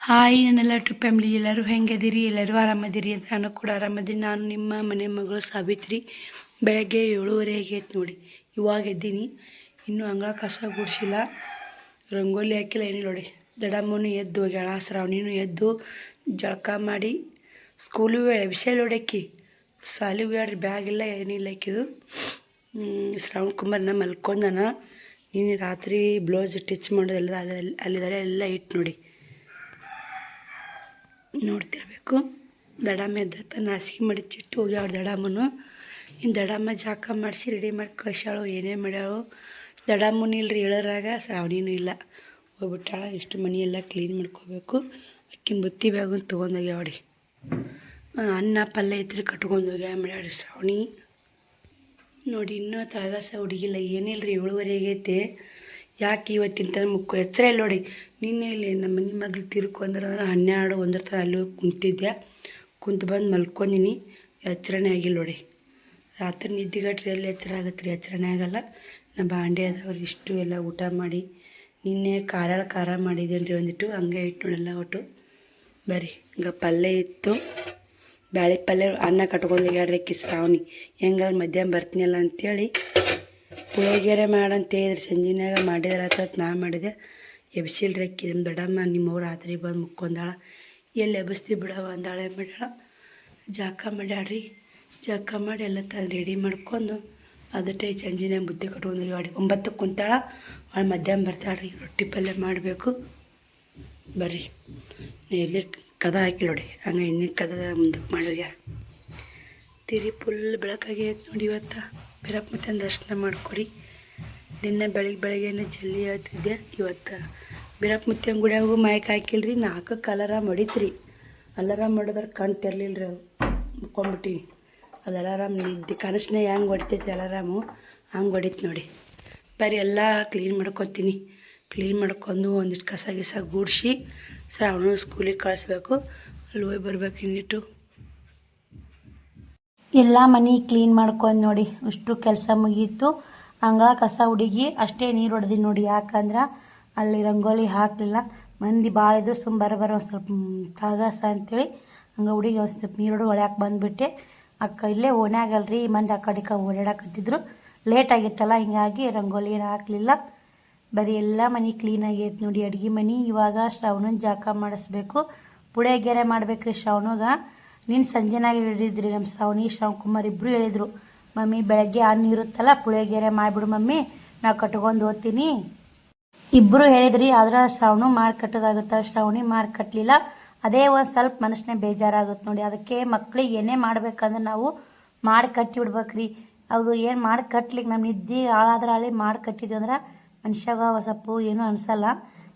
Hi ನನ್ನೆಲ್ಲ trip family ಎಲ್ಲರೂ ಹೆಂಗದಿರಿ, ಎಲ್ಲರೂ ಆರಾಮದಿರಿ ಅಂತ ನಾನು ಕೂಡ ಆರಾಮದೀನಿ. ನಾನು ನಿಮ್ಮ ಮನೆ ಮಗಳು ಸಾವಿತ್ರಿ. ಬೆಳಗ್ಗೆ 7:30 ಆಗೈತೆ ನೋಡಿ. ಇವಾಗ ಎದ್ದೀನಿ, ಇನ್ನೂ ಅಂಗಳ ಕಸ ಗುಡಿಸಿಲ್ಲ, ರಂಗೋಲಿ ಹಾಕಿಲ್ಲ, ಏನಿಲ್ಲ ನೋಡಿ. ದಡಮ್ಮನು ಎದ್ದು ಹೋಗ್ಯಾಳ, ಶ್ರಾವಣಿನೂ ಎದ್ದು ಜಳಕ ಮಾಡಿ ಸ್ಕೂಲಿಗೆ ವಿಷಯ ಹೊಡ್ಯಾಕಿ ಸಾಲಿಗೆ ಹೇಳ್ರಿ. ಬ್ಯಾಗ್ ಇಲ್ಲ ಏನಿಲ್ಲ ಆಕಿದು. ಶ್ರಾವಣ್ ಕುಮಾರ್ನ ಮಲ್ಕೊಂಡನ. ನೀನು ರಾತ್ರಿ ಬ್ಲೌಸ್ ಸ್ಟಿಚ್ ಮಾಡೋದೆಲ್ಲ ಅಲ್ಲಿದ್ದಾರೆ ಎಲ್ಲ ಇಟ್ಟು ನೋಡಿ ನೋಡ್ತಿರ್ಬೇಕು. ದಡಮ್ಮ ಎದ್ರತ್ತ ನಾಸಿಗೆ ಮಡಿಚಿಟ್ಟು ಹೋಗ್ಯಾವ ದಡಮ್ಮನು. ಇನ್ನು ದಡಮ್ಮ ಜಾಕ ಮಾಡಿಸಿ ರೆಡಿ ಮಾಡಿ ಕಳ್ಸ್ಯಾಳು. ಏನೇ ಮಾಡ್ಯಾಳು ದಡಮ್ಮನೂ ಇಲ್ಲರಿ, ಹೇಳೋರಾಗ ಶ್ರಾವಣಿನೂ ಇಲ್ಲ, ಹೋಗ್ಬಿಟ್ಟಾಳ. ಇಷ್ಟು ಮನೆ ಎಲ್ಲ ಕ್ಲೀನ್ ಮಾಡ್ಕೋಬೇಕು. ಅಕ್ಕಿನ ಬುತ್ತಿ ಬ್ಯಾಗನ್ನು ತೊಗೊಂಡೋಗ್ಯಾವಡಿ. ಅನ್ನ ಪಲ್ಯ ಐತ್ರಿ ಕಟ್ಕೊಂಡು ಹೋಗ್ಯಾವ ಮಾಡ್ಯಾಡ್ರಿ ಶ್ರಾವಣಿ ನೋಡಿ. ಇನ್ನೂ ತಳಗಸ ಹುಡುಗಿಲ್ಲ, ಏನಿಲ್ಲರಿ 7:30 ಆಗೈತೆ. ಯಾಕೆ ಇವತ್ತಿನ ತನಕ ಮುಕ್ಕು ಎಚ್ಚರ ಇಲ್ಲ ನೋಡಿ. ನಿನ್ನೆ ಇಲ್ಲಿ ನಮ್ಮ ಮನೆ ಮಗಳು ತೀರ್ಕೊಂಡ್ರೆ 12-1 ತನಕ ಅಲ್ಲಿ ಹೋಗಿ ಕುಂತಿದ್ದೆ. ಕುಂತು ಬಂದು ಮಲ್ಕೊಂಡಿನಿ, ಎಚ್ಚರನೇ ಆಗಿಲ್ಲ ನೋಡಿ. ರಾತ್ರಿ ನಿದ್ದೆಗಟ್ರಿ ಎಲ್ಲಿ ಎಚ್ಚರ ಆಗತ್ತೆ ರೀ, ಎಚ್ಚರನೇ ಆಗಲ್ಲ. ನಾ ಬಾಂಡೆ ಅದಾವ್ರು ಇಷ್ಟು ಎಲ್ಲ ಊಟ ಮಾಡಿ. ನಿನ್ನೆ ಖಾರ ಮಾಡಿದ್ದೇನೆ ರೀ ಒಂದಿಟ್ಟು, ಹಂಗೆ ಇಟ್ಟು ನೋಡೆಲ್ಲ ಒಟ್ಟು ಬರ್ರಿ. ಈಗ ಪಲ್ಯ ಇತ್ತು, ಬ್ಯಾಳೆ ಪಲ್ಯ, ಅನ್ನ ಕಟ್ಕೊಂಡು ಹೋಗ್ಯಾಡ್ರಿ ಶ್ರಾವಣಿ. ಹೆಂಗಾದ್ರೆ ಮಧ್ಯಾಹ್ನ ಬರ್ತೀನಲ್ಲ ಅಂಥೇಳಿ ಪುಳಿಯೋಗರೆ ಮಾಡಂತ ಹೇಳಿದ್ರಿ. ಸಂಜಿನಾಗ ಮಾಡಿದ್ರೆ ಆತತ್ ನಾ ಮಾಡಿದೆ. ಎಬ್ಸಿಲ್ರಿ ಅಕ್ಕಿ. ನಮ್ಮ ದೊಡ್ಡಮ್ಮ ನಿಮ್ಮವ್ರು ರಾತ್ರಿ ಬಂದು ಮುಕ್ಕೊಂದಾಳ. ಎಲ್ಲಿ ಎಬ್ಬಿಸ್ತಿ ಬಿಡವ ಅಂದಾಳೆ ಮಾಡ್ಯಾಳ. ಜಾಕ ಮಾಡ್ಯಾಡ್ರಿ. ಜಾಕ ಮಾಡಿ ಎಲ್ಲ ತಂದು ರೆಡಿ ಮಾಡ್ಕೊಂಡು ಅದಟ್ಟೆ ಸಂಜಿನಾಗ ಬುದ್ಧಿ ಕಟ್ಕೊಂಡು ಮಾಡಿ 9ಕ್ಕೆ ಕುಂತಾಳ. ಅವಳು ಮಧ್ಯಾಹ್ನ ಬರ್ತಾಳ್ರಿ. ರೊಟ್ಟಿ ಪಲ್ಯ ಮಾಡಬೇಕು ಬರ್ರಿ. ಎಲ್ಲಿ ಕದ ಹಾಕಿ ನೋಡಿ, ಹಂಗೆ ಇನ್ನೂ ಕದದ ಮುಂದಕ್ಕೆ ಮಾಡೋಗ್ಯ. ತಿರಿ ಫುಲ್ ಬೆಳಕಾಗಿ ಐತೆ ನೋಡಿ. ಇವತ್ತು ಬೀರಪ್ಪ ಮುತ್ತನ ದರ್ಶನ ಮಾಡ್ಕೊರಿ. ದಿನ ಬೆಳಗ್ಗೆನೇ ಜಲ್ದಿ ಹೇಳ್ತಿದ್ದೆ. ಇವತ್ತು ಬೀರಪ್ಪ ಮುತ್ತನ ಗುಡಿಯಾಗೂ ಮೈಕ್ ಹಾಕಿಲ್ರಿ. 4ಕ್ಕೆ ಅಲಾರಾಮ್ ಹೊಡಿತ್ರಿ. ಅಲಾರಾಮ್ ಹೊಡೆದ್ರೆ ಕಣ್ ತೆರಲಿಲ್ರಿ, ಅದು ಮುಕ್ಕೊಂಬಿಟ್ಟಿನಿ. ಅದು ಅಲಾರಾಮ್ ನಿದ್ದೆ ಕನಸನ್ನ ಹೆಂಗೆ ಹೊಡಿತೈತಿ ಅಲಾರಾಮು ಹಂಗೆ ಹೊಡಿತು ನೋಡಿ. ಬರೀ ಎಲ್ಲ ಕ್ಲೀನ್ ಮಾಡ್ಕೊತೀನಿ. ಕ್ಲೀನ್ ಮಾಡ್ಕೊಂಡು ಒಂದಿಷ್ಟು ಕಸ ಗಿಸ ಗೂಡಿಸಿ ಶ್ರಾವಣ ಸ್ಕೂಲಿಗೆ ಕಳಿಸ್ಬೇಕು. ಅಲ್ಲಿ ಹೋಗಿ ಬರ್ಬೇಕು ಇನ್ನಿಟ್ಟು. ಎಲ್ಲ ಮನೆ ಕ್ಲೀನ್ ಮಾಡ್ಕೊಂಡು ನೋಡಿ, ಅಷ್ಟು ಕೆಲಸ ಮುಗೀತು. ಅಂಗಳ ಕಸ ಹುಡುಗಿ ಅಷ್ಟೇ ನೀರು ಹೊಡೆದಿನಿ ನೋಡಿ. ಯಾಕಂದ್ರೆ ಅಲ್ಲಿ ರಂಗೋಲಿ ಹಾಕಲಿಲ್ಲ, ಮಂದಿ ಭಾಳ ಇದ್ರು. ಬರೋ ಒಂದು ಸ್ವಲ್ಪ ತಳಗಸ ಅಂತೇಳಿ ಹಂಗೆ ಹುಡುಗಿ ಒಂದು ಸ್ವಲ್ಪ ನೀರು ಹೊಡೆದು ಹೊಳ್ಯಾಕೆ ಬಂದುಬಿಟ್ಟೆ. ಅಕ್ಕ ಇಲ್ಲೇ ಓಣ್ಯಾಗಲ್ರಿ, ಮಂದಿ ಆ ಕಡೆ ಓಡಾಡಕತ್ತಿದ್ರು. ಲೇಟ್ ಆಗಿತ್ತಲ್ಲ, ಹಿಂಗಾಗಿ ರಂಗೋಲಿ ಏನು ಹಾಕಲಿಲ್ಲ. ಬರೀ ಎಲ್ಲ ಮನೆ ಕ್ಲೀನ್ ಆಗೈತೆ ನೋಡಿ. ಅಡುಗೆ ಮನೆ ಇವಾಗ ಶ್ರಾವಣನ ಜಾಕ ಮಾಡಿಸ್ಬೇಕು. ಪುಳಿಯೋಗರೆ ಮಾಡ್ಬೇಕ್ರಿ ಶ್ರಾವಣಗ. ನೀನು ಸಂಜೆನಾಗ ಹೇಳಿದ್ರಿ ನಮ್ಮ ಶ್ರಾವಣ್ ಕುಮಾರ್ ಇಬ್ಬರು ಹೇಳಿದರು, ಮಮ್ಮಿ ಬೆಳಗ್ಗೆ ಅನ್ನ ಇರುತ್ತಲ್ಲ ಪುಳಿಯೋಗರೆ ಮಾಡಿಬಿಡು ಮಮ್ಮಿ, ನಾವು ಕಟ್ಕೊಂಡು ಹೋಗ್ತೀನಿ. ಇಬ್ಬರು ಹೇಳಿದ್ರಿ. ಆದ್ರೆ ಶ್ರಾವಣ ಮಾಡಿ ಕಟ್ಟೋದಾಗುತ್ತೆ, ಶ್ರಾವಣಿ ಮಾಡಿ ಕಟ್ಟಲಿಲ್ಲ. ಅದೇ ಒಂದು ಸ್ವಲ್ಪ ಮನಸ್ಸಿನ ಬೇಜಾರಾಗುತ್ತೆ ನೋಡಿ. ಅದಕ್ಕೆ ಮಕ್ಳಿಗೆ ಏನೇ ಮಾಡ್ಬೇಕಂದ್ರೆ ನಾವು ಮಾಡಿ ಕಟ್ಟಿ ಬಿಡ್ಬೇಕ್ರಿ. ಅದು ಏನು ಮಾಡಿ ಕಟ್ಲಿಕ್ಕೆ ನಮ್ಮ ನಿದ್ದೆ ಹಾಳಾದ್ರೆ ಮಾಡಿ ಕಟ್ಟಿದ್ವಿ ಅಂದ್ರೆ ಮನುಷ್ಯಾಗ ಸ್ವಲ್ಪ ಏನೂ ಅನಿಸಲ್ಲ.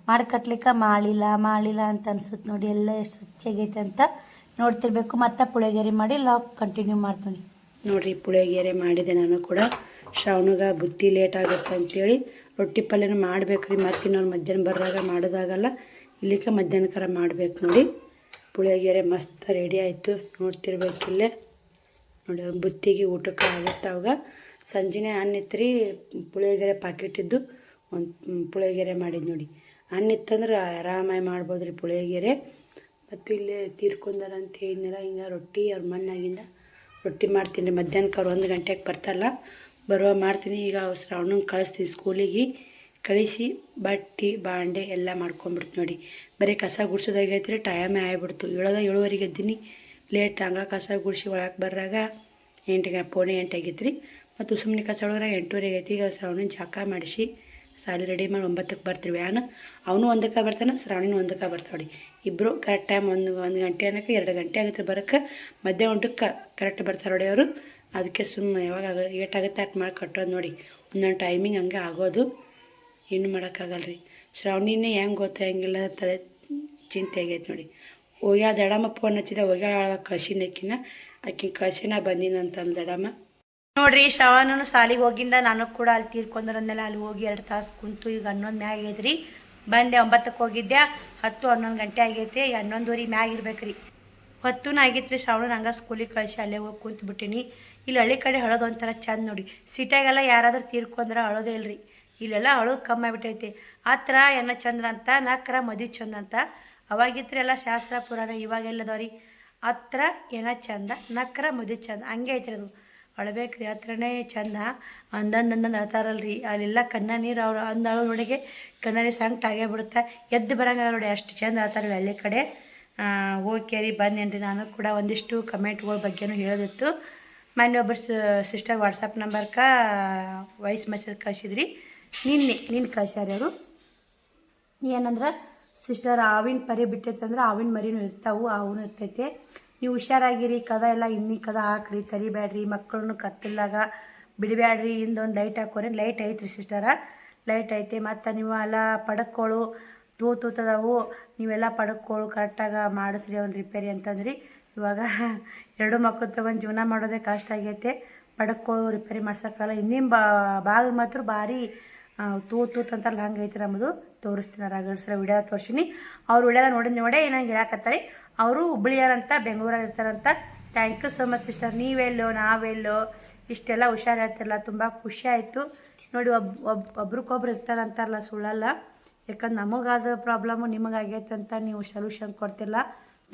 ಮಾಡಿ ಕಟ್ಲಿಕ್ಕೆ ಮಾಡಲಿಲ್ಲ ಅಂತ ಅನ್ಸುತ್ತೆ ನೋಡಿ. ಎಲ್ಲ ಎಷ್ಟು ಸ್ವಚ್ಛಾಗೈತೆ ಅಂತ ನೋಡ್ತಿರ್ಬೇಕು. ಮತ್ತು ಪುಳಿಯೋಗರೆ ಮಾಡಿ ಲಾಗ್ ಕಂಟಿನ್ಯೂ ಮಾಡ್ತೀನಿ ನೋಡಿರಿ. ಪುಳಿಯೋಗರೆ ಮಾಡಿದೆ ನಾನು ಕೂಡ. ಶ್ರಾವಣಗ ಬುತ್ತಿ ಲೇಟ್ ಆಗುತ್ತೆ ಅಂತೇಳಿ ರೊಟ್ಟಿ ಪಲ್ಯನ ಮಾಡ್ಬೇಕ್ರಿ. ಮತ್ತು ಇನ್ನೊಂದು ಮಧ್ಯಾಹ್ನ ಬರೋದಾಗ ಮಾಡೋದಾಗಲ್ಲ, ಇಲ್ಲಿಕ್ಕೆ ಮಧ್ಯಾಹ್ನಕರ ಮಾಡ್ಬೇಕು ನೋಡಿ. ಪುಳಿಯೋಗರೆ ಮಸ್ತ್ ರೆಡಿ ಆಯಿತು ನೋಡ್ತಿರ್ಬೇಕಿಲ್ಲೇ ನೋಡಿ. ಬುತ್ತಿಗೆ ಊಟಕ್ಕೆ ಆಗುತ್ತೆ. ಅವಾಗ ಸಂಜೆನೇ ಅನ್ನ ಇತ್ತು, ಪುಳಿಯೋಗರೆ ಪಾಕೆಟ್ ಇದ್ದು ಒಂದು ಪುಳಿಯೋಗರೆ ಮಾಡಿದ್ದು ನೋಡಿ. ಅನ್ನ ಇತ್ತಂದ್ರೆ ಆರಾಮಾಗಿ ಮಾಡ್ಬೋದು ರೀ ಪುಳಿಯೋಗರೆ. ಮತ್ತು ಇಲ್ಲೇ ತೀರ್ಕೊಂಡಾರ ಅಂತ ಹೇಳಿದ್ನಲ್ಲ, ಹಿಂಗೆ ರೊಟ್ಟಿ ಅವ್ರ ಮಣ್ಣಾಗಿಂದ ರೊಟ್ಟಿ ಮಾಡ್ತೀನಿ. ಮಧ್ಯಾಹ್ನಕ್ಕೆ ಅವ್ರು 1 ಗಂಟೆಗೆ ಬರ್ತಾರಲ್ಲ, ಬರುವ ಮಾಡ್ತೀನಿ. ಈಗ ಅವ್ರು ಶ್ರಾವಣಂಗೆ ಕಳಿಸ್ತೀನಿ ಸ್ಕೂಲಿಗೆ. ಕಳಿಸಿ ಬಟ್ಟೆ ಬಾಂಡೆ ಎಲ್ಲ ಮಾಡ್ಕೊಂಬಿಡ್ತು ನೋಡಿ. ಬರೀ ಕಸ ಗುಡ್ಸೋದಾಗೈತೆ ರೀ, ಟೈಮೇ ಆಗಿಬಿಡ್ತು. 7:30 ಎದ್ದೀನಿ. ಲೇಟ್ ಅಂಗಳ ಕಸ ಗುಡಿಸಿ ಒಳಗೆ ಬರ್ರಾಗ 8 ಆಗೈತೆ ರೀ. ಮತ್ತು ಸುಮ್ಮನೆ ಕಸ ಒಳಗೆ 8:30 ಆಗೈತಿ. ಈಗ ಶ್ರಾವಣನ ಜಾಕ ಮಾಡಿಸಿ ಸಾಲಿ ರೆಡಿ ಮಾಡಿ 9ಕ್ಕೆ ಬರ್ತೀವಿ. ವ್ಯಾನ್ ಅವನು 1ಕ್ಕೆ ಬರ್ತಾನೆ, ಶ್ರಾವಣಿನೂ 1ಕ್ಕೆ ಬರ್ತಾವೆ. ಇಬ್ಬರು ಕರೆಕ್ಟ್ ಟೈಮ್ 1 ಗಂಟೆ ಅನ್ನೋಕ್ಕೆ 2 ಗಂಟೆ ಆಗುತ್ತೆ ಬರೋಕ್ಕೆ. ಮಧ್ಯಾಹ್ನ ಊಟಕ್ಕೆ ಕರೆಕ್ಟ್ ಬರ್ತಾರೆ ನೋಡಿ ಅವರು. ಅದಕ್ಕೆ ಸುಮ್ಮನೆ ಯಾವಾಗ ಏಟಾಗುತ್ತೆ ಅಟ್ ಮಾಡಿ ಕಟ್ಟೋದು ನೋಡಿ. ಒಂದೊಂದು ಟೈಮಿಂಗ್ ಹಂಗೆ ಆಗೋದು, ಏನು ಮಾಡೋಕ್ಕಾಗಲ್ಲ ರೀ. ಶ್ರಾವಣಿನೇ ಹೆಂಗೆ ಗೊತ್ತಾಗಂಗಿಲ್ಲ, ತಲೆ ಚಿಂತೆ ಆಗೈತೆ ನೋಡಿ. ಹೋಗ್ಯಾ ದಡಮ್ಮ ಫೋನ್ ಹಚ್ಚಿದ, ಹೋಗ್ಯಾಳ ಕಳ್ಸಿನಕ್ಕಿನ. ಆಕಿನ ಕಳ್ಸಿನ ಬಂದಿನಂತ ದಡಮ್ಮ ನೋಡ್ರಿ. ಶ್ರಾವಣನು ಸಾಲಿಗೆ ಹೋಗಿಂದ ನಾನು ಕೂಡ ಅಲ್ಲಿ ತೀರ್ಕೊಂಡ್ರಂದೆಲ್ಲ ಅಲ್ಲಿ ಹೋಗಿ 2 ತಾಸು ಕುಂತು ಈಗ 11 ಮ್ಯಾಗ ಆಗೈತ್ರಿ. ಬಂದೆ 9ಕ್ಕೆ ಹೋಗಿದ್ದೆ. 10-11 ಗಂಟೆ ಆಗೈತಿ. 11:30 ಮ್ಯಾಗ ಇರ್ಬೇಕ್ರಿ. 10 ಆಗೈತ್ರಿ. ಶ್ರಾವಣನ ಹಂಗೆ ಸ್ಕೂಲಿಗೆ ಕಳಿಸಿ ಅಲ್ಲೇ ಹೋಗಿ ಕುಂತು ಬಿಟ್ಟಿನಿ. ಇಲ್ಲಿ ಹಳ್ಳಿ ಕಡೆ ಹಳೋದು ಒಂಥರ ಚಂದ ನೋಡಿ. ಸಿಟಿಯಾಗೆಲ್ಲ ಯಾರಾದ್ರೂ ತೀರ್ಕೊಂಡ್ರೆ ಅಳೋದೇ ಇಲ್ರಿ. ಇಲ್ಲೆಲ್ಲ ಅಳೋದು ಕಮ್ಮಿ ಆಗ್ಬಿಟ್ಟೈತಿ. ಆ ಥರ ಎನ್ನ ಚಂದ್ರ ಅಂತ, ನಾಲ್ಕರ ಮದುವೆ ಚಂದ ಅಂತ. ಅವಾಗಿದ್ರೆ ಎಲ್ಲ ಶಾಸ್ತ್ರ ಪುರಾಣ, ಇವಾಗೆಲ್ಲದವ್ರಿ ಹತ್ರ ಏನ ಚಂದ ನಕ್ರ ಮದುವೆ ಚಂದ ಹಂಗೆ ಐತ್ರಿ. ಅದು ಅಳ್ಬೇಕ್ರಿ ಹತ್ರನೇ ಚಂದ ಅಂದಂದು ಅಳ್ತಾರಲ್ರಿ, ಅಲ್ಲೆಲ್ಲ ಕಣ್ಣ ನೀರು ಅವ್ರು ಅಂದಳು ನೋಡಿಗೆ ಕಣ್ಣ ನೀರು ಸಂಕಟ ಆಗೇ ಬಿಡುತ್ತೆ, ಎದ್ದು ಬರಂಗ ನೋಡಿ ಅಷ್ಟು ಚಂದ ಅಳ್ತಾರಲ್ಲ ಹಳ್ಳಿ ಕಡೆ. ಓಕೆ ರೀ, ಬಂದೇನ್ರಿ. ನಾನು ಕೂಡ ಒಂದಿಷ್ಟು ಕಮೆಂಟ್ಗಳ ಬಗ್ಗೆನೂ ಹೇಳೋದಿತ್ತು. ಮೊನ್ನೆ ಒಬ್ಬರು ಸಿಸ್ಟರ್ ವಾಟ್ಸಪ್ ನಂಬರ್ಕ ವಾಯ್ಸ್ ಮೆಸೇಜ್ ಕಳಿಸಿದ್ರಿ, ನಿನ್ನೆ ಕಳ್ಸ್ಯಾರ ಅವರು. ಏನಂದ್ರೆ ಸಿಸ್ಟರ್ ಆವಿನ ಪರಿ ಬಿಟ್ಟೈತಂದ್ರೆ ಆವಿನ ಮರಿನೂ ಇರ್ತಾವೆ, ಅವನು ಇರ್ತೈತೆ, ನೀವು ಹುಷಾರಾಗಿರಿ, ಕದ ಎಲ್ಲ ಇನ್ನಿ ಕದ ಹಾಕ್ರಿ, ತರಿಬೇಡ್ರಿ, ಮಕ್ಕಳನ್ನು ಕತ್ತಿಲ್ಲಾಗ ಬಿಡಬೇಡ್ರಿ, ಹಿಂದೊಂದು ಲೈಟ್ ಹಾಕೋರಿ. ಲೈಟ್ ಐತ್ರಿ ಸಿಸ್ಟರ, ಲೈಟ್ ಐತೆ. ಮತ್ತು ನೀವು ಎಲ್ಲ ಪಡಕ್ಕೋಳು ತೂತದವು, ನೀವೆಲ್ಲ ಪಡಕ್ಕೋಳು ಕರೆಕ್ಟಾಗಿ ಮಾಡಿಸ್ರಿ ಅವ್ನು ರಿಪೇರಿ ಅಂತಂದ್ರಿ. ಇವಾಗ 2 ಮಕ್ಕಳು ತೊಗೊಂಡು ಜೀವನ ಮಾಡೋದೇ ಕಷ್ಟ ಆಗೈತೆ, ಪಡಕ್ಕೋಳು ರಿಪೇರಿ ಮಾಡ್ಸೋಕ್ಕಲ್ಲ. ಹಿಂದಿನ ಬಾಗಿಲು ಮಾತ್ರ ಭಾರಿ ತೂತಂತಾರಲ್ಲ ಹಂಗೆ ಐತಿ ನಮ್ಮದು. ತೋರಿಸ್ತೀನಿ ರಗಡ್ಸ್ರ ವಿಡಿಯೋ ತೋರಿಸಿನಿ. ಅವ್ರು ವಿಡಿಯೋದ ನೋಡೇ ಏನಂಗೆ ಹೇಳಕತ್ತಾರೆ. ಅವರು ಹುಬ್ಳಿಯಾರಂತ, ಬೆಂಗಳೂರಲ್ಲಿ ಇರ್ತಾರಂತ. Thank you so much sister. ನೀವೆಲ್ಲೋ ನಾವೆಲ್ಲೋ ಇಷ್ಟೆಲ್ಲ ಹುಷಾರಾಗ್ತಿರಲ್ಲ, ತುಂಬ ಖುಷಿ ಆಯಿತು ನೋಡಿ. ಒಬ್ರಿಗೊಬ್ರು ಇರ್ತಾರಂತಾರಲ್ಲ, ಸುಳ್ಳಲ್ಲ. ಯಾಕಂದ್ರೆ ನಮಗಾದ ಪ್ರಾಬ್ಲಮ್ಮು ನಿಮಗಾಗೈತೆ ಅಂತ ನೀವು ಸೊಲ್ಯೂಷನ್ ಕೊಡ್ತಿಲ್ಲ,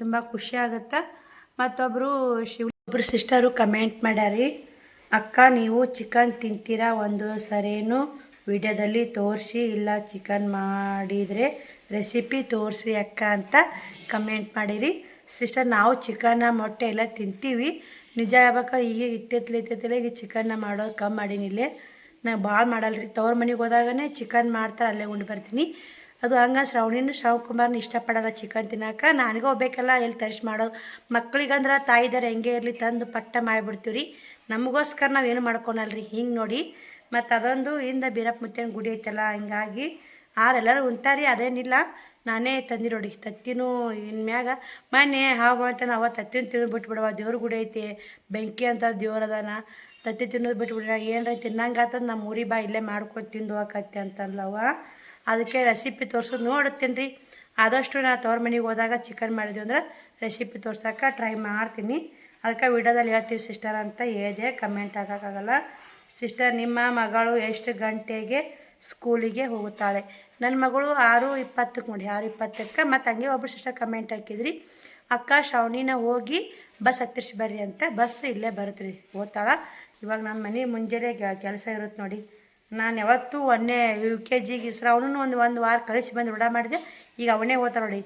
ತುಂಬ ಖುಷಿ ಆಗುತ್ತೆ. ಮತ್ತೊಬ್ಬರು ಒಬ್ಬರು ಸಿಸ್ಟರು ಕಮೆಂಟ್ ಮಾಡ್ಯಾರಿ, ಅಕ್ಕ ನೀವು ಚಿಕನ್ ತಿಂತೀರಾ, ಒಂದು ಸರೇನು ವಿಡಿಯೋದಲ್ಲಿ ತೋರಿಸಿ, ಇಲ್ಲ ಚಿಕನ್ ಮಾಡಿದರೆ ರೆಸಿಪಿ ತೋರಿಸ್ರಿ ಅಕ್ಕ ಅಂತ ಕಮೆಂಟ್ ಮಾಡಿರಿ. ಸಿಸ್ಟರ್ ನಾವು ಚಿಕನ್ನ ಮೊಟ್ಟೆ ಎಲ್ಲ ತಿಂತೀವಿ, ನಿಜ ಹೇಳ್ಬೇಕು. ಈಗ ಇತ್ತಿತ್ತಲಿಲ್ಲ ಈಗ ಚಿಕನ್ನ ಮಾಡೋದು ಕಮ್ಮಿ ಮಾಡೀನಿ. ಇಲ್ಲೇ ನಾನು ಭಾಳ ಮಾಡಲ್ರಿ, ತವ್ರ ಮನೆಗೆ ಹೋದಾಗನೇ ಚಿಕನ್ ಮಾಡ್ತಾರೆ, ಅಲ್ಲೇ ಉಂಡು ಬರ್ತೀನಿ. ಅದು ಹಂಗೆ ಶ್ರವಣಕುಮಾರ್ನ ಇಷ್ಟಪಡಲ್ಲ ಚಿಕನ್ ತಿನ್ನೋಕೆ. ನನಗೆ ಹೋಗ್ಬೇಕಲ್ಲ ಎಲ್ಲಿ ತರಿಸಿ ಮಾಡೋದು. ಮಕ್ಳಿಗಂದ್ರೆ ತಾಯಿದಾರೆ ಹೆಂಗೆ ಇರಲಿ ತಂದು ಪಟ್ಟ ಮಾಡಿಬಿಡ್ತೀವಿ ರೀ, ನಮಗೋಸ್ಕರ ನಾವೇನು ಮಾಡ್ಕೊಳಲ್ರಿ. ಹಿಂಗೆ ನೋಡಿ. ಮತ್ತು ಅದೊಂದು ಹಿಂದೆ ಬೀರಪ್ಪ ಮುತ್ತೇನ ಗುಡಿ ಐತಲ್ಲ, ಹಿಂಗಾಗಿ ಎಲ್ಲರೂ ಉಂಟಾರಿ, ಅದೇನಿಲ್ಲ. ನಾನೇ ತಂದಿ ನೋಡಿ ತತ್ತಿನೂ ಇನ್ಮ್ಯಾಗ ಮೊನ್ನೆ ಹಾವು ಅಂತ ನಾವು ತತ್ತಿನ ತಿನ್ನೋದು ಬಿಟ್ಬಿಡವ, ದೇವ್ರ ಗುಡಿ ಐತಿ, ಬೆಂಕಿ ಅಂತ ದೇವ್ರ ಅದಾನ, ತತ್ತಿ ತಿನ್ನೋದು ಬಿಟ್ಬಿಡ್ರಿ. ಏನರ ತಿನ್ನಂಗೆ ಆತದ, ನಮ್ಮ ಊರಿ ಬಾ ಇಲ್ಲೇ ಮಾಡ್ಕೊಂಡು ತಿಂದು ಹೋಗಕತ್ತಿ ಅಂತಂದ್ಲವ. ಅದಕ್ಕೆ ರೆಸಿಪಿ ತೋರ್ಸೋದು ನೋಡುತ್ತೀನಿ ರೀ. ಆದಷ್ಟು ನಾನು ತವ್ರ ಮನೆಗೆ ಹೋದಾಗ ಚಿಕನ್ ಮಾಡಿದ್ವಿ ಅಂದ್ರೆ ರೆಸಿಪಿ ತೋರ್ಸೋಕೆ ಟ್ರೈ ಮಾಡ್ತೀನಿ. ಅದಕ್ಕೆ ವಿಡಿಯೋದಲ್ಲಿ ಹೇಳ್ತೀವಿ ಸಿಸ್ಟರ್ ಅಂತ ಹೇಳಿದೆ, ಕಮೆಂಟ್ ಆಗೋಕ್ಕಾಗಲ್ಲ. ಸಿಸ್ಟರ್ ನಿಮ್ಮ ಮಗಳು ಎಷ್ಟು ಗಂಟೆಗೆ ಸ್ಕೂಲಿಗೆ ಹೋಗುತ್ತಾಳೆ? ನನ್ನ ಮಗಳು 6:20 ನೋಡಿ, 6:20. ಮತ್ತು ಹಂಗೆ ಒಬ್ಬರು ಸಿಸ್ಟರ್ ಕಮೆಂಟ್ ಹಾಕಿದ್ರಿ, ಅಕ್ಕ ಶ್ರಾವಣಿನ ಹೋಗಿ ಬಸ್ ಹತ್ತಿಸಿ ಬರ್ರಿ ಅಂತ. ಬಸ್ ಇಲ್ಲೇ ಬರುತ್ತೆ ರೀ, ಓದ್ತಾಳ. ಇವಾಗ ನನ್ನ ಮನೆ ಮುಂಜಾನೆ ಕೆಲಸ ಇರುತ್ತೆ ನೋಡಿ. ನಾನು ಯಾವತ್ತೂ UKG ಶ್ರಾವಣನು ಒಂದು ವಾರ ಕಳಿಸಿ ಬಂದು ರೂಢ ಮಾಡಿದೆ. ಈಗ ಅವನೇ ಓದ್ತಾಳೆ ನೋಡಿ.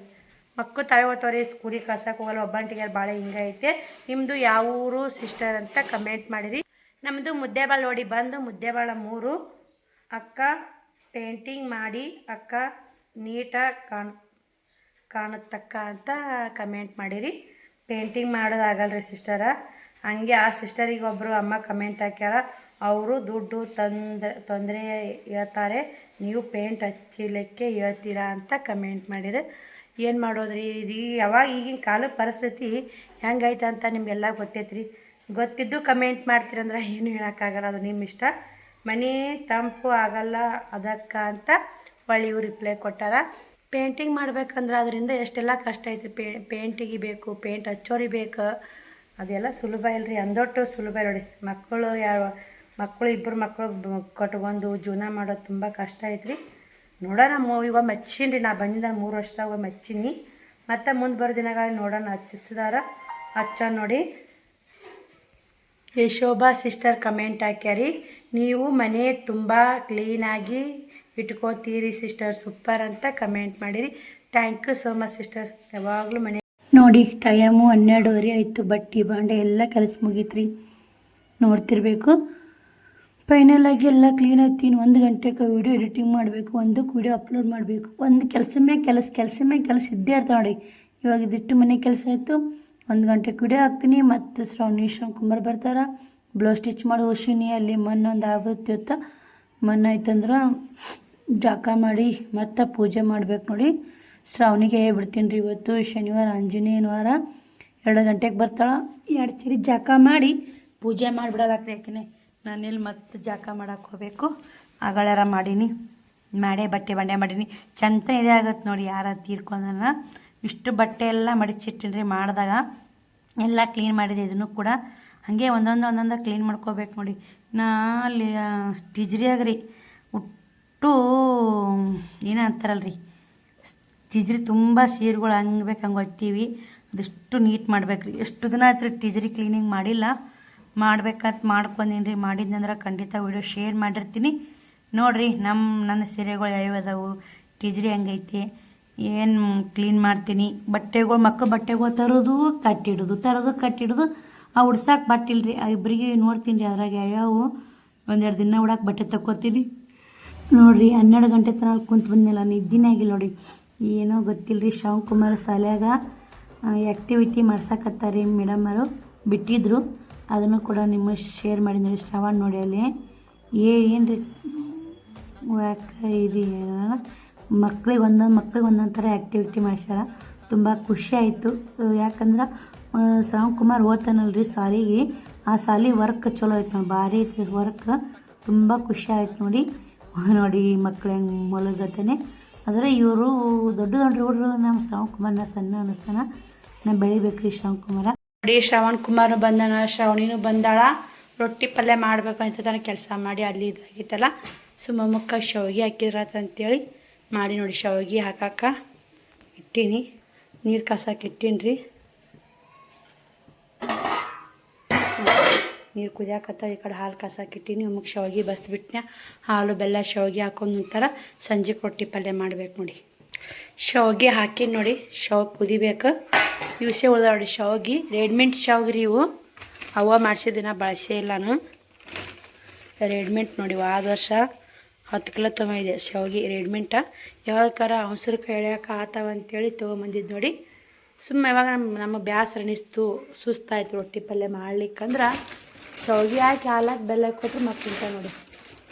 ಮಕ್ಕಳು ತಾವೇ ಓದ್ತಾವ್ರಿ, ಸ್ಕೂಲಿಗೆ ಕಳ್ಸೋಕೆ ಹೋಗಲ್ಲ, ಒಬ್ಬಂಟಿಗೆ ಭಾಳ ಹಿಂಗೆ ಐತೆ. ನಿಮ್ಮದು ಯಾವ ಊರು ಸಿಸ್ಟರ್ ಅಂತ ಕಮೆಂಟ್ ಮಾಡಿರಿ. ನಮ್ಮದು ಮುದ್ದೇಬಾಳ ನೋಡಿ, ಬಂದು ಮುದ್ದೇಬಾಳ 3. ಅಕ್ಕ ಪೇಂಟಿಂಗ್ ಮಾಡಿ ಅಕ್ಕ ನೀಟಾಗಿ ಕಾಣುತ್ತಕ್ಕ ಅಂತ ಕಮೆಂಟ್ ಮಾಡಿರಿ. ಪೇಂಟಿಂಗ್ ಮಾಡೋದಾಗಲ್ರಿ ಸಿಸ್ಟರ. ಹಂಗೆ ಆ ಸಿಸ್ಟರಿಗೆ ಒಬ್ಬರು ಅಮ್ಮ ಕಮೆಂಟ್ ಹಾಕ್ಯಾರ, ಅವರು ದುಡ್ಡು ತೊಂದರೆ ಹೇಳ್ತಾರೆ, ನೀವು ಪೇಂಟ್ ಹಚ್ಚಲಿಕ್ಕೆ ಹೇಳ್ತೀರಾ ಅಂತ ಕಮೆಂಟ್ ಮಾಡಿರಿ. ಏನು ಮಾಡೋದ್ರಿ, ಇದು ಯಾವಾಗ ಈಗಿನ ಕಾಲದ ಪರಿಸ್ಥಿತಿ ಹೆಂಗೈತೆ ಅಂತ ನಿಮಗೆಲ್ಲ ಗೊತ್ತೈತ್ರಿ. ಗೊತ್ತಿದ್ದು ಕಮೆಂಟ್ ಮಾಡ್ತೀರಂದ್ರೆ ಏನು ಹೇಳೋಕ್ಕಾಗಲ್ಲ, ಅದು ನಿಮ್ಮ ಇಷ್ಟ. ಮನೆ ತಂಪು ಆಗಲ್ಲ ಅದಕ್ಕೆ ಅಂತ ಇವ್ರು ರಿಪ್ಲೈ ಕೊಟ್ಟಾರ. ಪೇಂಟಿಂಗ್ ಮಾಡ್ಬೇಕಂದ್ರೆ ಅದರಿಂದ ಎಷ್ಟೆಲ್ಲ ಕಷ್ಟ ಐತಿ. ಪೇಂಟಿಗೆ ಬೇಕು, ಪೇಂಟ್ ಹಚ್ಚೋರಿ ಬೇಕು, ಅದೆಲ್ಲ ಸುಲಭ ಇಲ್ಲರಿ, ಅಂದೊಟ್ಟು ಸುಲಭ ನೋಡಿ. ಇಬ್ಬರು ಮಕ್ಕಳು ಕಟ್ಕೊಂಡು ಜೀವನ ಮಾಡೋದು ತುಂಬ ಕಷ್ಟ ಐತ್ರಿ. ನೋಡೋಣ, ಇವಾಗ ಮೆಚ್ಚೀನಿ ರೀ, ನಾ ಬಂದಿದ್ದ 3 ವರ್ಷದಾಗ ಮೆಚ್ಚೀನಿ. ಮತ್ತು ಮುಂದೆ ಬರೋ ದಿನಗಳಲ್ಲಿ ನೋಡೋಣ ಹಚ್ಚಿಸಿದಾರ ನೋಡಿ. ಯಶೋಭಾ ಸಿಸ್ಟರ್ ಕಮೆಂಟ್ ಹಾಕ್ಯಾರಿ, ನೀವು ಮನೆ ತುಂಬ ಕ್ಲೀನಾಗಿ ಇಟ್ಕೋತೀರಿ ಸಿಸ್ಟರ್, ಸೂಪರ್ ಅಂತ ಕಮೆಂಟ್ ಮಾಡಿರಿ. Thank you so much sister. ಯಾವಾಗಲೂ ಮನೆ ನೋಡಿ ಟೈಮು 12:30 ಆಯಿತು. ಬಟ್ಟೆ ಬಾಂಡೆ ಎಲ್ಲ ಕೆಲಸ ಮುಗೀತ್ರಿ, ನೋಡ್ತಿರ್ಬೇಕು. ಫೈನಲಾಗಿ ಎಲ್ಲ ಕ್ಲೀನ್ ಆಯ್ತು. 1 ಗಂಟೆಗೆ ವೀಡಿಯೋ ಎಡಿಟಿಂಗ್ ಮಾಡಬೇಕು, 1ಕ್ಕೆ ವೀಡಿಯೋ ಅಪ್ಲೋಡ್ ಮಾಡಬೇಕು. ಒಂದು ಕೆಲಸ ಮೇಲೆ ಕೆಲಸ ಇದ್ದೇ ಇರ್ತಾವೆ ನೋಡಿ. ಇವಾಗ ಇದಿಟ್ಟು ಮನೆ ಕೆಲಸ ಆಯಿತು, 1 ಗಂಟೆಗೆ ವೀಡಿಯೋ ಹಾಕ್ತೀನಿ. ಮತ್ತು ಶ್ರವಣಕುಮಾರ್ ಬರ್ತಾರೆ, ಬ್ಲೌಸ್ ಸ್ಟಿಚ್ ಮಾಡಿ ಓಶಿನಿ. ಅಲ್ಲಿ ಮಣ್ಣೊಂದು ಆಗುತ್ತಿರ್ತ ಮಣ್ಣಾಯ್ತಂದ್ರೆ ಜಾಕ ಮಾಡಿ ಮತ್ತು ಪೂಜೆ ಮಾಡ್ಬೇಕು ನೋಡಿ. ಶ್ರಾವಣಿಗೆ ಹೇಳ್ಬಿಡ್ತೀನಿ ರೀ, ಇವತ್ತು ಶನಿವಾರ ಆಂಜನೇಯನ ವಾರ, 2 ಗಂಟೆಗೆ ಬರ್ತಾಳೆ. 2 ಚರಿ ಜಾಕ ಮಾಡಿ ಪೂಜೆ ಮಾಡಿಬಿಡೋದಾಕ್ರಿ. ಯಾಕೆ ನಾನೆಲ್ಲಿ ಮತ್ತೆ ಜಾಕ ಮಾಡಕ್ಕೆ ಹೋಗ್ಬೇಕು, ಆಗಳಾರ ಮಾಡೀನಿ, ಬಟ್ಟೆ ಬಂಡೆ ಮಾಡೀನಿ. ಚಂದ ಇದೇ ಆಗುತ್ತೆ ನೋಡಿ, ಯಾರು ತೀರ್ಕೊಂಡನ. ಇಷ್ಟು ಬಟ್ಟೆ ಎಲ್ಲ ಮಡಿಚಿಟ್ಟಿನಿ ರೀ. ಮಾಡಿದಾಗ ಎಲ್ಲ ಕ್ಲೀನ್ ಮಾಡಿದೆ. ಇದನ್ನು ಕೂಡ ಹಾಗೆ ಒಂದೊಂದು ಕ್ಲೀನ್ ಮಾಡ್ಕೋಬೇಕು ನೋಡಿ. ನಾ ಅಲ್ಲಿ ಟಿಜ್ರಿಯಾಗ್ರಿ ಉಟ್ಟು ಏನೋ ಅಂತಾರಲ್ರಿ, ಟಿಜ್ರಿ ತುಂಬ ಸೀರೆಗಳು ಹಂಗೆ ಬೇಕು ಹಂಗೆ ಒತ್ತೀವಿ. ಅದಷ್ಟು ನೀಟ್ ಮಾಡ್ಬೇಕ್ರಿ. ಎಷ್ಟು ದಿನ ಆಯ್ತು ಟಿಜ್ರಿ ಕ್ಲೀನಿಂಗ್ ಮಾಡಿಲ್ಲ, ಮಾಡ್ಬೇಕಂತ ಮಾಡ್ಕೊಂಡೀನಿ ರೀ. ಮಾಡಿದ್ನಂದ್ರೆ ಖಂಡಿತ ವಿಡಿಯೋ ಶೇರ್ ಮಾಡಿರ್ತೀನಿ ನೋಡಿರಿ. ನನ್ನ ಸೀರೆಗಳು ಯಾವ್ಯಾವ ಅದಾವು, ಟಿಜ್ರಿ ಹೆಂಗೈತಿ, ಏನು ಕ್ಲೀನ್ ಮಾಡ್ತೀನಿ. ಮಕ್ಕಳು ಬಟ್ಟೆಗಳು ತರೋದು ಕಟ್ಟಿಡೋದು ಆ ಉಡ್ಸಕ್ಕೆ ಬಟ್ಟೆ ಇಲ್ರಿ. ಇಬ್ಬರಿಗೆ ನೋಡ್ತೀನಿ ರೀ ಅದ್ರಾಗ ಯಾವ್ಯಾವು ಒಂದೆರಡು ದಿನ ಉಡಾಕೆ ಬಟ್ಟೆ ತಕ್ಕೋತೀನಿ ನೋಡಿರಿ. 12 ಗಂಟೆ ತನಕ ಕುಂತು ಬಂದಿಲ್ಲ, ನಿದ್ದಿನೇ ಆಗಿಲ್ಲ ನೋಡಿ. ಏನೋ ಗೊತ್ತಿಲ್ಲ ರೀ. ಶ್ರವಣ್ ಶಾಲ್ಯಾಗ ಆ್ಯಕ್ಟಿವಿಟಿ ಮಾಡ್ಸಕತ್ತಾರೆ ಮೇಡಮರು, ಬಿಟ್ಟಿದ್ರು. ಅದನ್ನು ಕೂಡ ನಿಮಗೆ ಶೇರ್ ಮಾಡಿ ನೋಡಿ. ಶ್ರವಣ್ ನೋಡಿ ಅಲ್ಲಿ ಏನು ರೀ ಇದು ಮಕ್ಳಿಗೆ ಒಂದೊಂದು ಥರ ಆ್ಯಕ್ಟಿವಿಟಿ ಮಾಡ್ಸ್ಯಾರ. ತುಂಬ ಖುಷಿ ಆಯಿತು. ಯಾಕಂದ್ರೆ ಶ್ರವಣ್ ಓದ್ತಾನಲ್ರಿ ಸಾಲಿಗೆ, ಆ ಸಾಲಿ ವರ್ಕ್ ಚಲೋ ಆಯ್ತು ನೋಡಿ, ಭಾರಿ ಐತ್ರಿ ವರ್ಕ್. ತುಂಬ ಖುಷಿ ಆಯ್ತು ನೋಡಿ ಮಕ್ಳು ಹೆಂಗೆ ಮಲಗತ್ತಾನೆ. ಆದರೆ ಇವರು ದೊಡ್ಡ ಹುಡುಗರು ನಮ್ಮ ಶ್ರವಣ್ ಸಣ್ಣ ಅನ್ನಿಸ್ತಾನ. ನಾನು ಬೆಳಿಬೇಕ್ರಿ ಶ್ರವಣ್ ನೋಡಿ. ಶ್ರವಣ್ ಬಂದಾನ, ಶ್ರವಣಿನೂ ಬಂದಾಳ. ರೊಟ್ಟಿ ಪಲ್ಯ ಮಾಡ್ಬೇಕು ಅಂತ ತಾನೆ ಕೆಲಸ ಮಾಡಿ ಅಲ್ಲಿ ಇದಾಗಿತ್ತಲ್ಲ, ಸುಮ್ಮಕ್ಕ ಶಾವಿಗೆ ಹಾಕಿದ್ರಂತೇಳಿ ಮಾಡಿ ನೋಡಿ. ಶಾವಿಗೆ ಹಾಕಾಕ ಇಟ್ಟೀನಿ, ನೀರು ಕಾಸಕ್ಕೆ ಇಟ್ಟೀನಿ ರೀ. ನೀರು ಕುದಿಯಾಕತ್ತ, ಈ ಕಡೆ ಹಾಲು ಕಾಸಕ್ಕೆ ಇಟ್ಟೀನಿ. ಒಮ್ಮಕ್ಕೆ ಶಾವಿಗೆ ಬಸ್ಬಿಟ್ನೆ, ಹಾಲು ಬೆಲ್ಲ ಶಾವಿಗೆ ಹಾಕೊಂಡು ನಂತರ ಸಂಜೆ ರೊಟ್ಟಿ ಪಲ್ಯ ಮಾಡ್ಬೇಕು ನೋಡಿ. ಶಾವಿಗೆ ಹಾಕಿ ನೋಡಿ, ಶಾವಿಗೆ ಕುದಿಬೇಕು. ಇವಿಸೆ ಉಳ್ದ ನೋಡಿ ಶಾವಿಗೆ, ರೆಡಿಮೇಡ್ ಶಾವಿಗೆ ರೀ ಇವು. ಅವ ಮಾಡಿಸಿದಿನ ಬಳಸೇ ಇಲ್ಲ ನಾನು, ರೆಡಿಮೇಡ್ ನೋಡಿ. ಆದ ವರ್ಷ 10 ಕಿಲೋ ತೊಗೊಂಡಿದ್ದೆ ಶಾವಿಗೆ ರೆಡಿಮೇಟ. ಯಾವಾಗಕಾರ ಅವಸರಕ್ಕೆ ಎಳ್ಯಾಕೆ ಆತಾವಂತೇಳಿ ತೊಗೊಂಬಂದಿದ್ದು ನೋಡಿ. ಸುಮ್ಮನೆ ಯಾವಾಗ ನಮ್ಮ ಬ್ಯಾಸರ ಅನಿಸ್ತು, ಸುಸ್ತಾಯ್ತು ರೊಟ್ಟಿ ಪಲ್ಯ ಮಾಡ್ಲಿಕ್ಕಂದ್ರೆ ಶಾವಿಗೆ ಹಾಕಿ ಹಾಲಾಕಿ ಬೆಲ್ಲ ಕೊಟ್ಟರೆ ಮಕ್ಕಳಿಂತ ನೋಡಿ.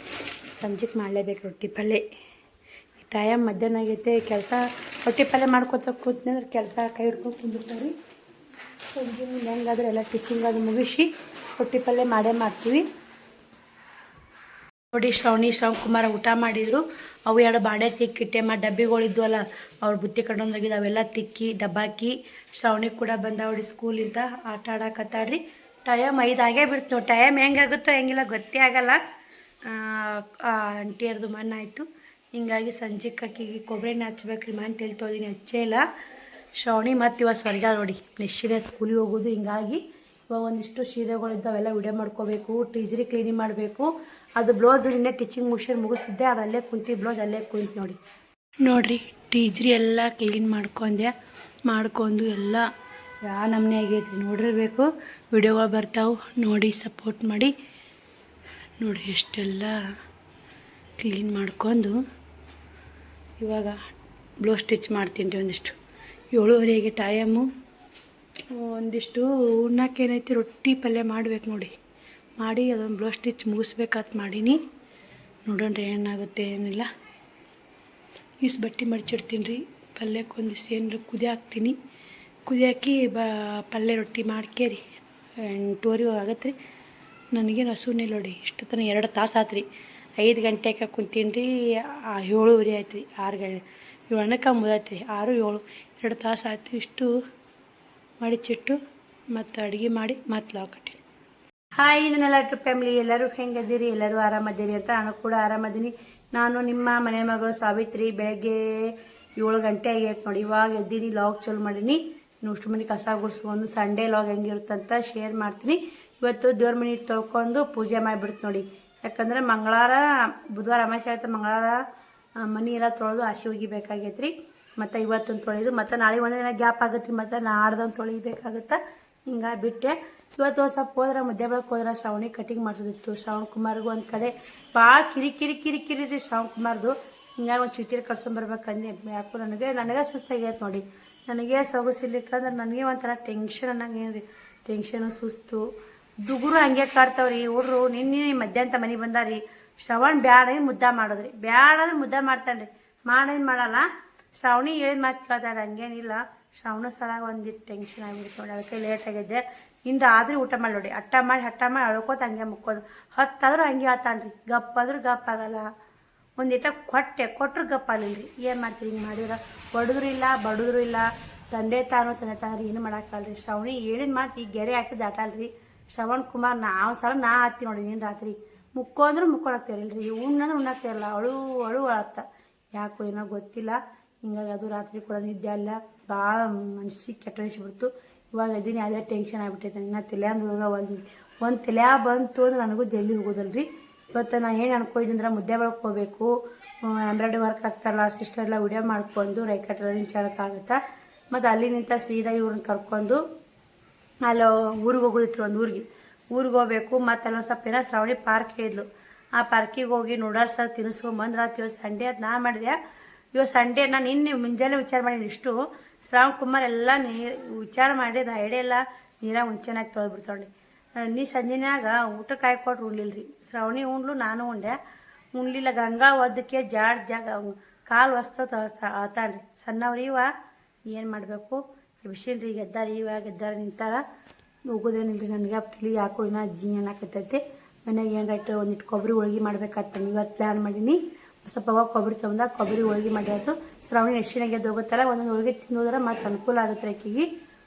ಸಂಜೆಗೆ ಮಾಡಲೇಬೇಕು ರೊಟ್ಟಿ ಪಲ್ಯ. ಟೈಮ್ ಮಧ್ಯಾಹ್ನ ಆಗೈತೆ, ಕೆಲಸ ರೊಟ್ಟಿ ಪಲ್ಯ ಮಾಡ್ಕೊತ ಕೂತ್ನಂದ್ರೆ ಕೆಲಸ ಕೈ ಹಿಡ್ಕೊಂಡು ಕುಂದಿರ್ತಾರೆ. ಸಂಜೆ ಹೆಂಗಾದ್ರೆ ಎಲ್ಲ ಟಿಚಿಂಗ್ ಅದು ಮುಗಿಸಿ ರೊಟ್ಟಿ ಪಲ್ಯ ಮಾಡ್ತೀವಿ ನೋಡಿ. ಶ್ರವಣ್ ಊಟ ಮಾಡಿದರು. ಅವು 2 ಬಾಂಡೆ ತಿಕ್ಕಿಟ್ಟೆ, ಡಬ್ಬಿಗಳಿದ್ವಲ್ಲ ಅವ್ರು ಬುತ್ತಿ ಕಟ್ಟೊಂದಾಗಿದ್ದು ಅವೆಲ್ಲ ತಿಕ್ಕಿ ಡಬ್ಬಾಕಿ. ಶ್ರವಣಿಗೆ ಕೂಡ ಬಂದವಡಿ ಸ್ಕೂಲಿಂದ ಆಟ ಆಡಕತ್ತಾಡ್ರಿ. ಟೈಮ್ 5 ಆಗೇ ಬಿಡ್ತು ನೋಡಿ. ಟೈಮ್ ಹೆಂಗಾಗುತ್ತೋ ಹೆಂಗಿಲ್ಲ ಗೊತ್ತೇ ಆಗಲ್ಲ. ಅಂಟಿಯರ್ದು ಮಣ್ಣಾಯಿತು. ಹಿಂಗಾಗಿ ಸಂಜೆಗೆ ಅಕ್ಕಿಗೆ ಕೊಬ್ಬರಿ ಎಣ್ಣೆ ಹಚ್ಬೇಕ್ರಿ. ಮನೆ ತೊಳ್ದೀನಿ, ಹಚ್ಚೇ ಇಲ್ಲ. ಶ್ರವಣಿ ಮತ್ತು ಇವಾಗ ಸ್ವರ್ಗ ನೋಡಿ, ನೆಕ್ಸ್ಟಿನ ಸ್ಕೂಲಿಗೆ ಹೋಗೋದು. ಹಿಂಗಾಗಿ ಇವಾಗ ಒಂದಿಷ್ಟು ಸೀರೆಗಳಿದ್ದಾವೆಲ್ಲ ವಿಡಿಯೋ ಮಾಡ್ಕೋಬೇಕು. ಟಿಜ್ರಿ ಕ್ಲೀನಿಂಗ್ ಮಾಡಬೇಕು. ಅದು ಬ್ಲೌಸ್ ಇನ್ನೇ ಟಿಚಿಂಗ್ ಮುಗಿಸ್ತಿದ್ದೆ, ಅದು ಅಲ್ಲೇ ಕುಂತಿ ಬ್ಲೌಸ್ ಅಲ್ಲೇ ಕುಂತು ನೋಡಿರಿ. ಟಿಜ್ರಿ ಎಲ್ಲ ಕ್ಲೀನ್ ಮಾಡ್ಕೊಂಡು ಎಲ್ಲ ಯಾವ ನಮೂನೆ ಆಗೈತ್ರಿ ನೋಡಿರ್ಬೇಕು. ವಿಡಿಯೋಗಳು ಬರ್ತಾವೆ ನೋಡಿ, ಸಪೋರ್ಟ್ ಮಾಡಿ ನೋಡಿರಿ. ಎಷ್ಟೆಲ್ಲ ಕ್ಲೀನ್ ಮಾಡ್ಕೊಂಡು ಇವಾಗ ಬ್ಲೌಸ್ ಸ್ಟಿಚ್ ಮಾಡ್ತೀನಿ ರೀ. ಒಂದಿಷ್ಟು 7:30 ಟೈಮು. ಒಂದಿಷ್ಟು ಉಣ್ಣಕ್ಕೇನೈತಿ ರೊಟ್ಟಿ ಪಲ್ಯ ಮಾಡ್ಬೇಕು ನೋಡಿ. ಮಾಡಿ ಅದೊಂದು ಬ್ಲೌಸ್ ಸ್ಟಿಚ್ ಮುಗಿಸ್ಬೇಕಂತ ಮಾಡೀನಿ. ನೋಡೋಣ ಏನಾಗುತ್ತೆ ಏನಿಲ್ಲ. ಇಷ್ಟು ಬಟ್ಟೆ ಮಡ್ಚಿಡ್ತೀನಿ ರೀ. ಪಲ್ಯಕ್ಕೆ ಒಂದಿಷ್ಟು ಏನಾರು ಕುದಿ ಹಾಕ್ತೀನಿ. ಕುದಿ ಹಾಕಿ ಪಲ್ಯ ರೊಟ್ಟಿ ಮಾಡ್ಕೇರಿ 8:30 ಆಗತ್ತೆ ರೀ. ನನಗೇನು ಹಸುನೇ ನೋಡಿ. ಇಷ್ಟು ತನಕ 2 ತಾಸು ಆಯ್ತು ರೀ. 5 ಗಂಟೆಗೆ ಕುಂತೀನಿ ರೀ. 7:30 ಆಯ್ತು ರೀ. 6 ಗಂಟೆ 7 ಅನ್ನಕ್ಕೆ ಮುಗಿದೈತೆ ರೀ. 6, 7 2 ತಾಸು ಆಯ್ತು. ಇಷ್ಟು ಮಡಿಚಿಟ್ಟು ಮತ್ತು ಅಡುಗೆ ಮಾಡಿ ಮತ್ತು ಲಾಕ್ ಕಟ್ಟಿ. ಹಾಯ್, ಇದನ್ನೆಲ್ಲ ಫ್ಯಾಮಿಲಿ ಎಲ್ಲರೂ ಹೆಂಗದಿರಿ? ಎಲ್ಲರೂ ಆರಾಮದಿರಿ ಅಂತ ನಾನು ಕೂಡ ಆರಾಮದೀನಿ. ನಾನು ನಿಮ್ಮ ಮನೆ ಮಗಳು ಸಾವಿತ್ರಿ. ಬೆಳಗ್ಗೆ 7 ಗಂಟೆ ಆಗೈತೆ ನೋಡಿ. ಇವಾಗ ಎದ್ದೀನಿ, ಲಾಗ್ ಚಾಲು ಮಾಡೀನಿ. ಇಷ್ಟು ಮನೆ ಕಸ ಗುಡಿಸ್ಕೊಂಡು ಸಂಡೇ ಲಾಗ್ ಹೆಂಗಿರುತ್ತಂತ ಶೇರ್ ಮಾಡ್ತೀನಿ. ಇವತ್ತು ದೇವ್ರ ಮನೆ ತೊಳ್ಕೊಂಡು ಪೂಜೆ ಮಾಡಿಬಿಡ್ತು ನೋಡಿ. ಯಾಕಂದ್ರೆ ಬುಧವಾರ ಅಮಾವಾಸ್ಯೆ ಆಯ್ತು. ಮಂಗಳವಾರ ಮನೆ ಎಲ್ಲ ತೊಳೆದು ಹಸಿ ಒಗಿಬೇಕಾಗೈತೆ ರೀ. ಮತ್ತು ಇವತ್ತೊಂದು ತೊಳೆದು ಮತ್ತು ನಾಳೆ ಒಂದು ದಿನ ಗ್ಯಾಪ್ ಆಗುತ್ತೆ. ಮತ್ತು ನಾಡ್ದೊಂದು ತೊಳಿಬೇಕಾಗುತ್ತೆ. ಹಿಂಗಾಗಿ ಬಿಟ್ಟೆ. ಇವತ್ತು ಸ್ವಲ್ಪ ಹೋದ್ರೆ ಮುದ್ದೆ ಬೆಳಕ್ಕೆ ಹೋದ್ರೆ ಶ್ರವಣಿ ಕಟಿಂಗ್ ಮಾಡಿಸೋದಿತ್ತು. ಶ್ರವಣ್ ಒಂದು ಕಡೆ ಭಾಳ ಕಿರಿಕಿರಿ ರೀ ಶ್ರವಣ್. ಹಿಂಗಾಗಿ ಒಂದು ಚೀಟಿಲಿ ಕರ್ಸ್ಕೊಂಬರ್ಬೇಕಂದ್ರೆ ಯಾಕೋ ನನಗೆ ಸುಸ್ತಾಗೈತೆ ನೋಡಿ. ನನಗೆ ಸೊಗಸಿರ್ಲಿಕ್ಕಂದ್ರೆ ನನಗೆ ಒಂಥರ ಟೆನ್ಷನ್ ಅನ್ನಂಗೆ ಏನು ರೀ. ಟೆನ್ಷನು, ಸುಸ್ತು, ದುಗುರು ಹಂಗೆ ಕಾಡ್ತಾವ್ರಿ ಹುಡ್ರು. ನಿನ್ನೆ ಮಧ್ಯಾಹ್ನ ಮನೆಗೆ ಬಂದಾರಿ. ಶ್ರವಣ್ ಬ್ಯಾಡ ಮುದ್ದ ಮಾಡೋದ್ರಿ. ಬ್ಯಾಡ ಅಂದ್ರೆ ಮುದ್ದ ಮಾಡ್ತಾನೆ ರೀ. ಮಾಡೇನು ಮಾಡಲ್ಲ. ಶ್ರಾವಣಿ ಹೇಳಿದ ಮಾತು ಕೇಳ್ತಾರೆ, ಹಂಗೇನಿಲ್ಲ. ಶ್ರಾವಣ ಸಲಾಗ ಒಂದಿಟ್ಟು ಟೆನ್ಷನ್ ಆಗಿಬಿಡ್ತು ನೋಡಿ. ಅದಕ್ಕೆ ಲೇಟ್ ಆಗಿದ್ದೆ. ಆದ್ರೂ ಊಟ ಮಾಡಿ ನೋಡಿ. ಹಟ್ಟ ಮಾಡಿ ಅಳ್ಕೋತ ಹಂಗೆ ಮುಕ್ಕೋದು. 10 ಆದ್ರೂ ಹಂಗೆ ಆತಾನ ರೀ. ಗಪ್ಪಾದ್ರೂ ಗಪ್ಪ ಆಗಲ್ಲ. ಒಂದಿಟ ಕೊಟ್ಟರು ಗಪ್ಪ ಆಗಲಿಲ್ಲ ರೀ. ಏನು ಮಾಡ್ತೀರಿ? ಹಿಂಗೆ ಮಾಡಿದ್ರೆ ಹೊಡೆದ್ರು ಇಲ್ಲ, ಬಡಿದ್ರು ಇಲ್ಲ. ತಂದೆ ತಾನು ಏನು ಮಾಡೋಕ್ಕಲ್ರಿ. ಶ್ರವಣಿ ಹೇಳಿದ ಮಾತು ಈಗ ಗೆರೆ ಹಾಕಿ ದಾಟಲ್ರಿ. ಶ್ರವಣ್ ನಾ ಹತ್ತಿ ನೋಡಿ. ನೀನು ರಾತ್ರಿ ಮುಕ್ಕೊಂಡ್ರು ಮುಕ್ಕೊಳಕ್ತಿರಲ್ರಿ. ಉಣ್ಣಂದ್ರೆ ಉಣ್ಣಾಕ್ತಿರಲ್ಲ. ಅಳು ಅಳತ್ತ. ಯಾಕೋ ಏನೋ ಗೊತ್ತಿಲ್ಲ. ಹಿಂಗಾಗಿ ಅದು ರಾತ್ರಿ ಕೂಡ ನಿದ್ದೆ ಅಲ್ಲ, ಭಾಳ ಮನ್ಸಿಗೆ ಕೆಟ್ಟ ಅನಿಸ್ಬಿಡ್ತು. ಇವಾಗ ಇದೀನಿ ಅದೇ ಟೆನ್ಷನ್ ಆಗಿಬಿಟ್ಟೈತೆ. ನಾ ತಲೆಯಂದ್ರೊಳಗೆ ಒಂದು ತಲೆ ಬಂತು ಅಂದ್ರೆ ನನಗೂ ಜಲ್ದಿ ಹೋಗೋದಲ್ರಿ. ಇವತ್ತು ನಾನು ಏನು ಅನ್ಕೊಂಡಿದ್ದೆ ಮುದ್ದೆ ಬಳಕೆ ಹೋಗಬೇಕು, ಎಂಬ್ರಾಯ್ಡ್ರಿ ವರ್ಕ್ ಆಗ್ತಾರಲ್ಲ ಸಿಸ್ಟರ್ ಎಲ್ಲ ವಿಡಿಯೋ ಮಾಡ್ಕೊಂಡು ರೈಕಟ್ ರನ್ನಿಂಗ್ ಚಾಲಕ್ಕಾಗುತ್ತಾ. ಮತ್ತು ಅಲ್ಲಿ ನಿಂತ ಸೀದಾ ಇವ್ರನ್ನ ಕರ್ಕೊಂಡು ಅಲ್ಲಿ ಊರಿಗೆ ಹೋಗೋದಿತ್ತು, ಒಂದು ಊರಿಗೆ ಹೋಗ್ಬೇಕು. ಮತ್ತು ಅಲ್ಲೊಂದು ಸ್ವಲ್ಪ ಏನೋ ಶ್ರಾವಣಿ ಪಾರ್ಕ್ ಇದ್ಲು, ಆ ಪಾರ್ಕಿಗೆ ಹೋಗಿ ನೂಡಲ್ಸ್ ತಿನ್ನಿಸ್ಕೊಂಬಂದ್ರೆ ಇವತ್ತು ಸಂಡೇ ಅದು ನಾ ಮಾಡಿದೆ. ಇವತ್ತು ಸಂಡೇ ನಾನು ನಿನ್ನೆ ಮುಂಜಾನೆ ವಿಚಾರ ಮಾಡೀನಿ. ಇಷ್ಟು ಶ್ರಾವಣ ಕುಮಾರ್ ಎಲ್ಲ ವಿಚಾರ ಮಾಡಿದ ಐಡಿಯಾ ಎಲ್ಲ ನೀರಾಗ ಮುಂಚೆನಾಗಿ ತೊಳೆದ್ಬಿಡ್ತಾಳೆ. ನೀ ಸಂಜೆನಾಗ ಊಟಕ್ಕೆ ಹಾಕೊಟ್ರು ಉಣ್ಲಿಲ್ರಿ. ಶ್ರಾವಣಿ ಉಂಡ್ಲು, ನಾನು ಉಂಡೆ. ಉಣ್ಲಿಲ್ಲ. ಗಂಗಾ ಒದ್ದಕ್ಕೆ ಜಾಗ ಕಾಲು ಆತಾಳ್ರಿ. ಸಣ್ಣವ್ರು ಇವ ಏನು ಮಾಡಬೇಕು ಬಿಸಿಲ್ರಿ. ಗೆದ್ದಾರ ಗೆದ್ದಾರ ನಿಂತಾರ. ಹೋಗೋದೇನಿಲ್ರಿ ನನಗೆ ತಿಳಿ ಯಾಕೋ ಇನ್ನೂ ಅಜ್ಜಿ ಏನಾಕತ್ತೈತಿ. ಮನೆಗೆ ಏನು ರೈಟ್ ಒಂದಿಟ್ಟು ಕೊಬ್ಬರಿ ಹೋಳ್ಗೆ ಮಾಡ್ಬೇಕಾಗ್ತಾನೆ. ಇವತ್ತು ಪ್ಲ್ಯಾನ್ ಮಾಡೀನಿ. ಸ್ವಲ್ಪ ಅವಾಗ ಕೊಬ್ಬರಿ ತೊಗೊಂಡ ಕೊಬ್ಬರಿ ಹೋಳ್ಗೆ ಮಾಡಿತ್ತು. ಶ್ರಾವಣಿ ನೆಕ್ಸ್ಟಿನಾಗ ಎದ್ದು ಹೋಗುತ್ತಲ್ಲ, ಒಂದೊಂದು ಹೋಳಿಗೆ ತಿನ್ನೋದ್ರೆ ಮತ್ತು ಅನುಕೂಲ ಆಗುತ್ತೆ ಆಕೆಗೆ.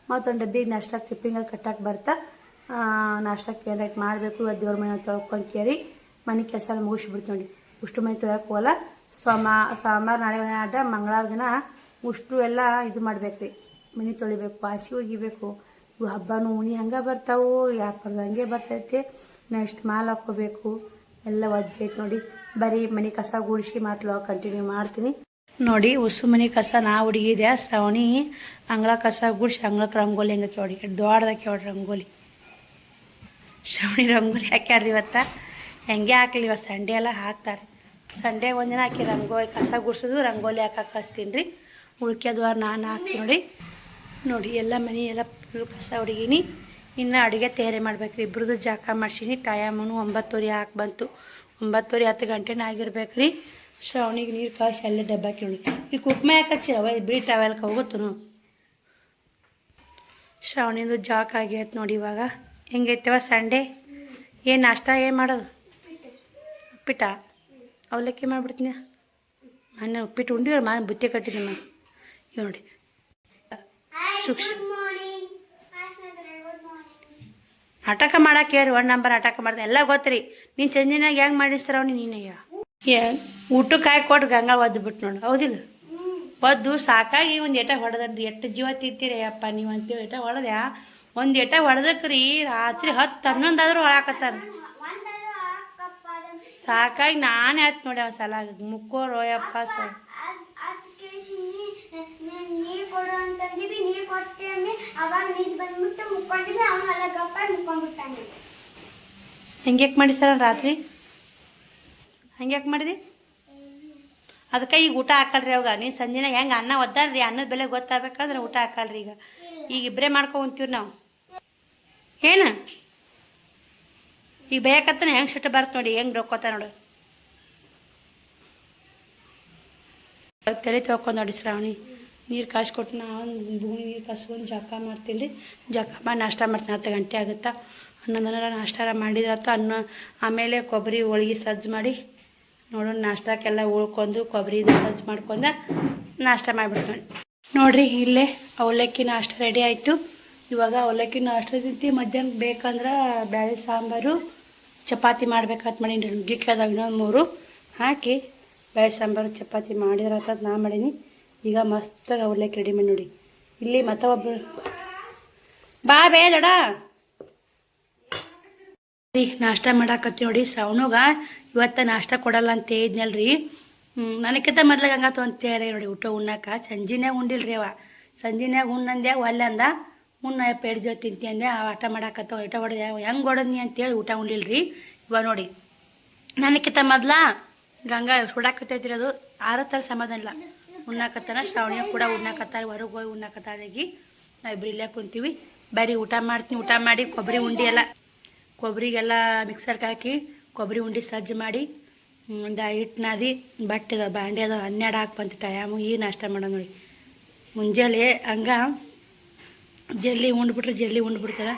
ಮತ್ತೊಂದು ಡಬ್ಬಿಗೆ ನಾಷ್ಟಾಕ್ಕೆ ಟಿಪ್ಪಿಂಗಲ್ಲಿ ಕಟ್ಟಕ್ಕೆ ಬರ್ತಾ ನಾಷ್ಟಕ್ಕೆ ಏನು ರೈಟ್ ಮಾಡಬೇಕು. ಇವತ್ತು ದೇವ್ರ ಮನೆ ತೊಳ್ಕೊಂಡು ಕೇರಿ ಮನೆ ಕೆಲಸ ಎಲ್ಲ ಮುಗಿಸ್ಬಿಡ್ತೀವಿ ನೋಡಿ. ಉಷ್ಟು ಮನೆ ತೊಳಕ್ಕೆ ಹೋಗಲ್ಲ. ಸೋಮವಾರ ನಾಳೆ ಆಟ ಮಂಗಳವಾರ ದಿನ ಉಷ್ಟು ಎಲ್ಲ ಇದು ಮಾಡ್ಬೇಕು ರೀ. ಮನೆ ತೊಳಿಬೇಕು, ಹಾಸಿ ಒಗಿಬೇಕು. ಇವು ಹಬ್ಬನೂ ಉಣಿ ಹಂಗೆ ಬರ್ತಾವೆ, ಯಾಪರ್ದು ಹಂಗೆ ಬರ್ತೈತಿ. ನೆಕ್ಸ್ಟ್ ಮಾಲ್ ಹಾಕ್ಕೋಬೇಕು. ಎಲ್ಲ ವಜ್ಜೆ ಐತೆ ನೋಡಿ. ಬರೀ ಮನೆ ಕಸ ಗುಡಿಸಿ ಮಾತ್ರ ಕಂಟಿನ್ಯೂ ಮಾಡ್ತೀನಿ ನೋಡಿ. ಉಸು ಮನೆ ಕಸ ನಾ ಹುಡುಗಿದ್ಯಾ. ಶ್ರಾವಣಿ ಅಂಗಳ ಕಸ ಗುಡಿಸಿ ಅಂಗಳಕ್ಕೆ ರಂಗೋಲಿ ಹೆಂಗೆ ಕೇಳಿ ದೊಡ್ಡದಾಗಿ ಕೇಳ್ರಿ ರಂಗೋಲಿ. ಶ್ರಾವಣಿ ರಂಗೋಲಿ ಹಾಕ್ಯಾಡ್ರಿ ಇವತ್ತ. ಹೆಂಗೆ ಹಾಕ್ಲಿ ಇವತ್ತು ಸಂಡೇ ಎಲ್ಲ ಹಾಕ್ತಾರೆ. ಸಂಡೇ ಒಂದಿನ ಹಾಕಿ ರಂಗೋಲಿ ಕಸ ಗುಡಿಸೋದು ರಂಗೋಲಿ ಹಾಕಕ್ಕೆ ಕಳಿಸ್ತೀನಿ ರೀ. ಉಳ್ಕ್ಯದ್ವಾರ ನಾನು ಹಾಕ್ತೀನಿ ನೋಡಿ. ಎಲ್ಲ ಮನೆ ಎಲ್ಲ ಕಸ ಹುಡುಗಿನಿ. ಇನ್ನು ಅಡುಗೆ ತಯಾರಿ ಮಾಡ್ಬೇಕು ರೀ. ಇಬ್ರದ್ದು ಜಾಕ ಮಾಡ್ಸೀನಿ. ಟೈಮನು 9:30 ಹಾಕಿ ಬಂತು. 9:30 10 ಗಂಟೆನ ಆಗಿರ್ಬೇಕು ರೀ. ಶ್ರಾವಣಿಗೆ ನೀರು ಕಾಯಿಸಿ ಅಲ್ಲೇ ಡಬ್ಬಾಕಿ ನೋಡಿ. ಈ ಕುಕ್ಮ ಯಾಕೆ ಹಚ್ಚಿರವ ಬಿಳಿ ಟವೆಲ್ಗೆ ಹೋಗುತ್ತನು. ಶ್ರಾವಣಿದು ಜಾಕ ಆಗೈತೆ ನೋಡಿ. ಇವಾಗ ಹೆಂಗೈತವ ಸಂಡೇ ಏನು ನಾಷ್ಟ ಏನು ಮಾಡೋದು? ಉಪ್ಪಿಟ್ಟ ಅವಲಕ್ಕಿ ಮಾಡಿಬಿಡ್ತೀನಿ. ಮೊನ್ನೆ ಉಪ್ಪಿಟ್ಟು ಉಂಡಿವ್ರು, ನಾನು ಬುತ್ತಿ ಕಟ್ಟಿದ್ದೀನಿ ನಾನು. ಇವ್ ನೋಡಿ ನಾಟಕ ಮಾಡಕ್ಕೆ ಯಾರು 1 ನಂಬರ್ ನಾಟಕ ಮಾಡ್ದೆ ಎಲ್ಲ ಗೊತ್ತು ರೀ. ನೀನು ಸಂಜೆನಾಗ ಹೆಂಗೆ ಮಾಡಿಸ್ತಾರವ್ ನೀನಯ್ಯ. ಊಟಕ್ಕೆ ಹಾಕಿ ಕೊಟ್ಟು ಗಂಗಾ ಒದ್ದು ಬಿಟ್ಟು ನೋಡು. ಹೌದಿಲ್ಲ? ಒದ್ದು ಸಾಕಾಗಿ ಒಂದು ಏಟ ಹೊಡೆದನ್ರಿ. ಎಷ್ಟು ಜೀವ ತಿಂತೀರಿ ಅಪ್ಪ ನೀವು ಅಂತೀವಿ. ಏಟ ಹೊಡೆದ್ಯಾ ಒಂದು ಏಟ ಹೊಡೆದಕ್ರಿ ರಾತ್ರಿ 10 11 ಆದ್ರೂ ಹೊಳಾಕತ್ತಾರ. ಸಾಕಾಗಿ ನಾನೇ ಆಯ್ತು ನೋಡಿ. ಅವ್ನು ಸಲ ಮುಕ್ಕೋರು ಯಪ್ಪ ಸರ್. ಹೆಂಗ್ಯಾಕೆ ಮಾಡಿ ಸರ್ ರಾತ್ರಿ? ಹಂಗ್ಯಾಕೆ ಮಾಡಿದಿ? ಅದಕ್ಕೆ ಈಗ ಊಟ ಹಾಕಲ್ರಿ ಅವಾಗ. ನೀನು ಸಂಜೆನ ಹೆಂಗೆ ಅನ್ನ ಒದ್ದಾಡ್ರಿ. ಅನ್ನದ ಬೆಲೆ ಗೊತ್ತಾಗಬೇಕಂದ್ರೆ ಊಟ ಹಾಕಲ್ರಿ. ಈಗ ಇಬ್ಬರೇ ಮಾಡ್ಕೊಂತೀವಿ ನಾವು. ಏನು ಈಗ ಬೇಕತ್ತಾನೆ ಹೆಂಗೆ ಸಿಟ್ಟು ಬರ್ತ ನೋಡಿ. ಹೆಂಗೆ ರೊಕ್ಕೋತ ನೋಡು. ತಲೆ ತೊಳ್ಕೊಂಡು ನೋಡಿ ಶ್ರಾವಣಿ. ನೀರು ಕಾಯಿಸ್ಕೊಟ್ಟು ನಾವು ಬೂಣಿ ನೀರು ಕಾಸ್ಕೊಂಡು ಜಳಕ ಮಾಡ್ತೀನಿ ರೀ. ಜಳಕ ಮಾಡಿ ನಾಷ್ಟ ಮಾಡ್ತೀನಿ. 10 ಗಂಟೆ ಆಗುತ್ತಾ. 11 ನಾಷ್ಟ ಮಾಡಿದ್ರತ್ತು. ಆಮೇಲೆ ಕೊಬ್ಬರಿ ಹೋಳ್ಗೆ ಸಜ್ಜು ಮಾಡಿ ನೋಡೋಣ. ನಾಷ್ಟಕ್ಕೆಲ್ಲ ಉಳ್ಕೊಂಡು ಕೊಬ್ಬರಿ ಸಜ್ಜು ಮಾಡ್ಕೊಂಡು ನಾಷ್ಟ ಮಾಡಿಬಿಡ್ತೀನಿ ನೋಡಿರಿ. ಇಲ್ಲೇ ಅವಲಕ್ಕಿ ನಾಷ್ಟ ರೆಡಿ ಆಯಿತು. ಇವಾಗ ಅವಲಕ್ಕಿ ನಾಷ್ಟ ತಿಂತೀವಿ. ಮಧ್ಯಾಹ್ನಕ್ಕೆ ಬೇಕಂದ್ರೆ ಬೇಳೆ ಸಾಂಬಾರು ಚಪಾತಿ ಮಾಡ್ಬೇಕಂತ ಮಾಡೀನಿ ರೀ. ನುಗ್ಗಿ ಅದಾವ ಇನ್ನೊಂದು 3 ಹಾಕಿ ಬೇಳೆ ಸಾಂಬಾರು ಚಪಾತಿ ಮಾಡಿದ್ರತ್ತದ ನಾ ಮಾಡೀನಿ. ಈಗ ಮಸ್ತಾಗಿ ಅವಲಕ್ಕಿ ರೆಡಿ ಮಾಡಿ ನೋಡಿ. ಇಲ್ಲಿ ಮತ್ತೆ ಒಬ್ಬರು ಬಾ ಬೇ ದೊಡ ರೀ ನಾಷ್ಟ ಮಾಡಾಕತ್ತಿ ನೋಡಿ. ಶ್ರಾವಣಗ ಇವತ್ತು ನಾಷ್ಟ ಕೊಡಲ್ಲ ಅಂತ ಹೇಳಿದ್ನಲ್ರಿ. ನನಗಿಂತ ಮೊದ್ಲಾಗ ಹಂಗ ತೊಂತೇರಿ ನೋಡಿ ಊಟ ಉಣ್ಣಾಕ. ಸಂಜಿನ್ಯಾಗ ಉಂಡಿಲ್ರಿ ಅವ. ಸಂಜಿನ್ಯಾಗ ಉಣ್ಣಂದ್ಯಾಗ ಒಲ್ಲೆ ಅಂದ. ಉಣ್ಣಯಪ್ಪ 2 ಜೊತೆ ತಿಂತಿ ಅಂದೆ. ಆಟ ಮಾಡಾಕತ್ತವ. ಊಟ ಹೊಡೆದ ಹೆಂಗೆ ಹೊಡೆದ್ನಿ ಅಂತೇಳಿ ಊಟ ಉಂಡಿಲ್ರಿ. ಇವಾಗ ನೋಡಿ ನನಗಿಂತ ಮೊದ್ಲ ಗಂಗಾ ಸುಡಾಕತ್ತೈತ್ರಿ. ಅದು 6 ಥರ ಸಮಾಧಾನ ಇಲ್ಲ. ಉಣ್ಣಾಕತ್ತಾನ. ಶ್ರಾವಣಿಯ ಕೂಡ ಉಣ್ಣಾಕತ್ತಾರ. ಹೊರಗೆ ಹೋಗಿ ಉಣ್ಣಾಕತ್ತಾಗಿ ನಾವು ಇಬ್ಬರು ಇಲ್ಲೇ ಕುಂತೀವಿ. ಬರೀ ಊಟ ಮಾಡ್ತೀನಿ. ಊಟ ಮಾಡಿ ಕೊಬ್ಬರಿ ಉಂಡಿ ಎಲ್ಲ ಕೊಬ್ಬರಿಗೆಲ್ಲ ಮಿಕ್ಸರ್ಗೆ ಹಾಕಿ ಕೊಬ್ಬರಿ ಉಂಡಿ ಸಜ್ಜು ಮಾಡಿ ಒಂದು ಹಿಟ್ಟು ನಾದಿ ಬಟ್ಟೆ ಅದ ಬಾಂಡೆ ಅದ 12 ಹಾಕಿ ಬಂತು ಟೈಮು. ಈಗ ನಾಷ್ಟ ಮಾಡೋದು ನೋಡಿ. ಮುಂಜಾನೆ ಹಂಗೆ ಜಲ್ದಿ ಉಂಡ್ಬಿಟ್ರೆ ಜಲ್ದಿ ಉಂಡ್ಬಿಡ್ತಾರೆ.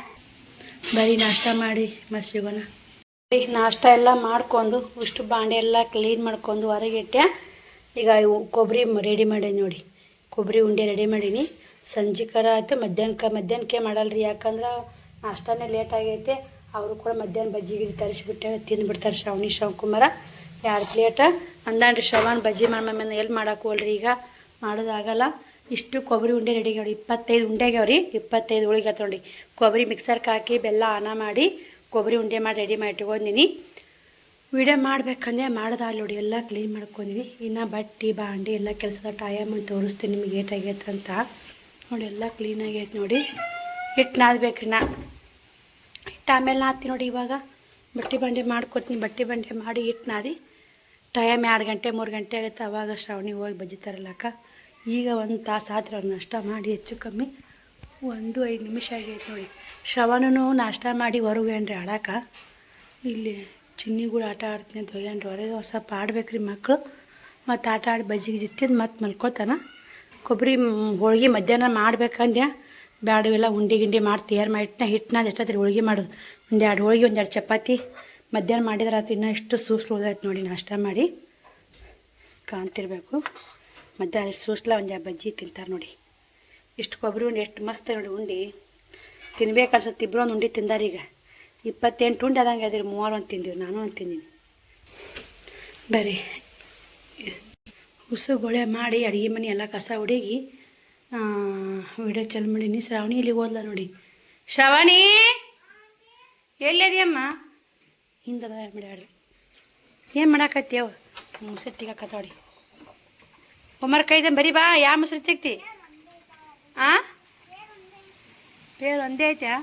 ಬರೀ ನಾಷ್ಟ ಮಾಡಿ ಮಸ್ತ್ ಸಿಗೋಣ. ನಾಷ್ಟ ಎಲ್ಲ ಮಾಡ್ಕೊಂಡು ಇಷ್ಟು ಬಾಂಡೆ ಎಲ್ಲ ಕ್ಲೀನ್ ಮಾಡ್ಕೊಂಡು ಹೊರಗಿಟ್ಟೆ. ಈಗ ಕೊಬ್ಬರಿ ರೆಡಿ ಮಾಡೀನಿ ನೋಡಿ. ಕೊಬ್ಬರಿ ಉಂಡೆ ರೆಡಿ ಮಾಡೀನಿ. ಸಂಜೆಕರ ಆಯಿತು. ಮಧ್ಯಾಹ್ನಕ್ಕೆ ಮಾಡಲ್ರಿ. ಯಾಕಂದ್ರೆ ನಾಷ್ಟನೇ ಲೇಟ್ ಆಗೈತೆ. ಅವರು ಕೂಡ ಮಧ್ಯಾಹ್ನ ಬಜ್ಜಿ ಗಿಜ್ಜಿ ತರಿಸ್ಬಿಟ್ಟೆ ತಿಂದುಬಿಡ್ತಾರೆ. ಶಿವಕುಮಾರ 2 ಪ್ಲೇಟ್ ಅಂದಾಣ್ರಿ. ಶ್ರವಣ್ ಬಜ್ಜಿ ಮಮ್ಮಿ ಎಲ್ಲಿ ಮಾಡೋಕೆ ಹೋಲ್ರಿ. ಈಗ ಮಾಡೋದಾಗಲ್ಲ. ಇಷ್ಟು ಕೊಬ್ಬರಿ ಉಂಡೆ ರೆಡಿ ನೋಡಿ, 25 ಉಂಡೆ ಆಗ್ಯಾವ್ರಿ, 25 ಹೋಳಿಗೆ ತೊಗೊಂಡು ಕೊಬ್ಬರಿ ಮಿಕ್ಸರ್ಗೆ ಹಾಕಿ ಬೆಲ್ಲ ಆನ ಮಾಡಿ ಕೊಬ್ಬರಿ ಉಂಡೆ ಮಾಡಿ ರೆಡಿ ಮಾಡಿ ಇಟ್ಕೊಂಡಿನಿ. ವಿಡಿಯೋ ಮಾಡ್ಬೇಕಂದ್ರೆ ಮಾಡೋದಾಗಲಿ ನೋಡಿ, ಎಲ್ಲ ಕ್ಲೀನ್ ಮಾಡ್ಕೊಂಡಿನಿ. ಇನ್ನು ಬಟ್ಟೆ ಬಾಂಡೆ ಎಲ್ಲ ಕೆಲಸದ ಟೈಮ್ ತೋರಿಸ್ತೀನಿ ನಿಮಗೆ ಏಟಾಗೈತೆ ಅಂತ ನೋಡಿ. ಎಲ್ಲ ಕ್ಲೀನಾಗೈತೆ ನೋಡಿ. ಹಿಟ್ಟು ನಾದಬೇಕ್ರಿ, ಹಿಟ್ಟು ಆಮೇಲೆ ನಾದ್ತೀನಿ ನೋಡಿ. ಇವಾಗ ಬಟ್ಟೆ ಬಂಡೆ ಮಾಡ್ಕೊತೀನಿ. ಬಟ್ಟೆ ಬಂಡೆ ಮಾಡಿ ಹಿಟ್ಟು ನಾದಿ ಟೈಮ್ 2 ಗಂಟೆ 3 ಗಂಟೆ ಆಗುತ್ತೆ. ಅವಾಗ ಶ್ರಾವಣಿ ಹೋಗಿ ಬಜ್ಜಿ ತರಲಕ್ಕ. ಈಗ 1 ತಾಸು ಆದ್ರೆ ಅವ್ರು ನಾಷ್ಟ ಮಾಡಿ ಹೆಚ್ಚು ಕಮ್ಮಿ 1-5 ನಿಮಿಷ ಆಗೈತೆ ನೋಡಿ. ಶ್ರವಣನು ನಾಷ್ಟ ಮಾಡಿ ಹೊರಗೇನ್ರಿ ಆಡಾಕ. ಇಲ್ಲಿ ಚಿನ್ನಿಗಳು ಆಟ ಆಡ್ತೀನಿ ಅಂತ ಹೋಗ್ಯಾನ್ರಿ ಹೊರಗೆ. ಸ್ವಲ್ಪ ಆಡ್ಬೇಕ್ರಿ ಮಕ್ಕಳು. ಮತ್ತು ಆಟ ಆಡಿ ಬಜ್ಜಿಗೆ ಜಿತ್ತಿದ್ದು ಮತ್ತು ಮಲ್ಕೋತಾನ. ಕೊಬ್ಬರಿ ಹೋಳ್ಗೆ ಮಧ್ಯಾಹ್ನ ಮಾಡ್ಬೇಕಂದ್ಯಾ, ಬ್ಯಾಡವೆಲ್ಲ ಉಂಡೆ ಗಿಂಡಿ ಮಾಡಿ ತಯಾರು ಮಾಡಿಟ್ನ. ಹಿಟ್ಟನ್ನ ಎಷ್ಟೊತ್ತಿ ಹೋಳ್ಗೆ ಮಾಡೋದು, 1-2 ಹೋಳ್ಗೆ 1-2 ಚಪಾತಿ ಮಧ್ಯಾಹ್ನ ಮಾಡಿದ್ರೆ ಆಯ್ತು. ಇನ್ನೂ ಎಷ್ಟು ಸೂಸ್ಲು ಉಳ್ದೈತೆ ನೋಡಿ. ನಾಷ್ಟ ಮಾಡಿ ಕಾಣ್ತಿರ್ಬೇಕು. ಮಧ್ಯಾಹ್ನ ಸೂಸ್ಲ 1-2 ಬಜ್ಜಿ ತಿಂತಾರೆ ನೋಡಿ. ಇಷ್ಟು ಕೊಬ್ಬರಿ ಉಂಡೆ ಎಷ್ಟು ಮಸ್ತ್ ನೋಡಿ. ಉಂಡೆ ತಿನ್ಬೇಕು ಅನ್ಸುತ್ತೆ. ಇಬ್ಬರು ಒಂದು ಉಂಡೆ ತಿಂದಾರ. ಈಗ 28 ಉಂಡೆ ಅದಂಗೆ ಅದಿರಿ. 31 ತಿಂದೀವಿ, ನಾನು ಒಂದು ತಿಂದೀನಿ. ಬರ್ರಿ ಹುಸುಗೊಳೆ ಮಾಡಿ ಅಡುಗೆ ಮನೆ ಎಲ್ಲ ಕಸ ಹುಡುಗಿ ವಿಡಿಯೋ ಚಲ್ ಮಾಡೀನಿ. ಶ್ರಾವಣಿ ಇಲ್ಲಿಗೆ ಹೋದ್ಲ ನೋಡಿ. ಶ್ರಾವಣಿ ಎಲ್ಲದಿ ಅಮ್ಮ? ಹಿಂದದ ಮಾಡ್ಯಾಡ್ರಿ. ಏನು ಮಾಡಾಕತ್ತೀವ? ಮೊಸರು ತಿಗಾಕತ್ತಾಡಿ. ಒಮ್ಮರ ಕೈದ ಬರೀ ಬಾ. ಯಾವ ಮೊಸರು ತೆಗ್ತಿ? ಬೇರೆ ಒಂದೇ ಐತೆ.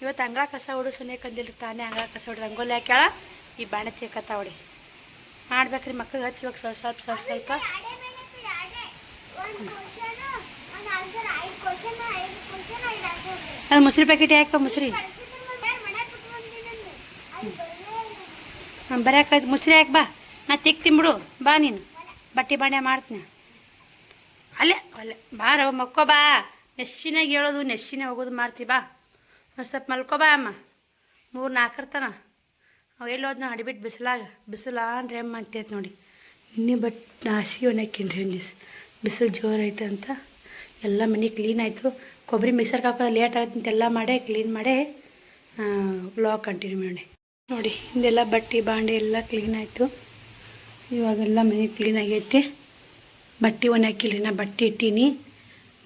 ಇವತ್ತು ಅಂಗಳ ಕಸ ಹೊಡು ಸೊನ್ನೆ ಕಂದಿಲ್ಲ ತಾನೇ. ಅಂಗಳ ಕಸ ಹೊಡಿ ರಂಗೋಲಿ ಹಾಕ್ಯಾಳ. ಈ ಬಾಣೆ ತೆಗತ್ತಾವಡಿ ಮಾಡ್ಬೇಕ್ರಿ. ಮಕ್ಳಿಗೆ ಹಚ್ಬೇಕು ಸ್ವಲ್ಪ. ಅದು ಮೊಸರು ಪ್ಯಾಕೆಟ್ ಯಾಕೆ ಮೊಸರು ಬರೋಕಾಯ್ತು. ಮೊಸರು ಯಾಕೆ ಬಾ, ನಾ ತೆಗ್ತಿಂಬಿಡು ಬಾ. ನೀನು ಬಟ್ಟೆ ಬಾಣೆ ಮಾಡ್ತೀನಿ. ಅಲ್ಲೇ ಬಾರವ ಮಕ್ಕೋ ಬಾ. ನೆಶ್ಶಿನಾಗ ಹೇಳೋದು ನೆಶ್ಶಿನೇ ಹೋಗೋದು ಮಾಡ್ತೀವಿ ಬಾ. ಸ್ವಲ್ಪ ಮಲ್ಕೋ ಬಾ ಅಮ್ಮ. 3-4 ಇರ್ತಾನ ಅವು. ಎಲ್ಲೋದ್ನ ಅಡಿಬಿಟ್ಟು ಬಿಸಿಲಾನ್ರಿ ಅಮ್ಮ ಅಂತೈತೆ ನೋಡಿ. ಇನ್ನೇ ಹಾಸಿಗೆ ಒಣಕ್ಕಿನ್ರಿ ಒಂದು ದಿವ್ಸ. ಬಿಸಿಲು ಜೋರು ಐತೆ ಅಂತ ಎಲ್ಲ ಮನೆ ಕ್ಲೀನ್ ಆಯಿತು. ಕೊಬ್ಬರಿ ಮಿಕ್ಸರ್ಗೆ ಹಾಕೋದು ಲೇಟ್ ಆಗುತ್ತೆ ಅಂತೆಲ್ಲ ಮಾಡೇ ಕ್ಲೀನ್ ಮಾಡೇ ವ್ಲಾಗ್ ಕಂಟಿನ್ಯೂ ಮಾಡಿ ನೋಡಿ. ಹಿಂದೆಲ್ಲ ಬಟ್ಟೆ ಬಾಂಡೆ ಎಲ್ಲ ಕ್ಲೀನ್ ಆಯಿತು. ಇವಾಗೆಲ್ಲ ಮನೆ ಕ್ಲೀನ್ ಆಗೈತಿ. ಬಟ್ಟೆ ಒಣಾಕಿಲ್ರಿ, ನಾ ಬಟ್ಟೆ ಇಟ್ಟೀನಿ.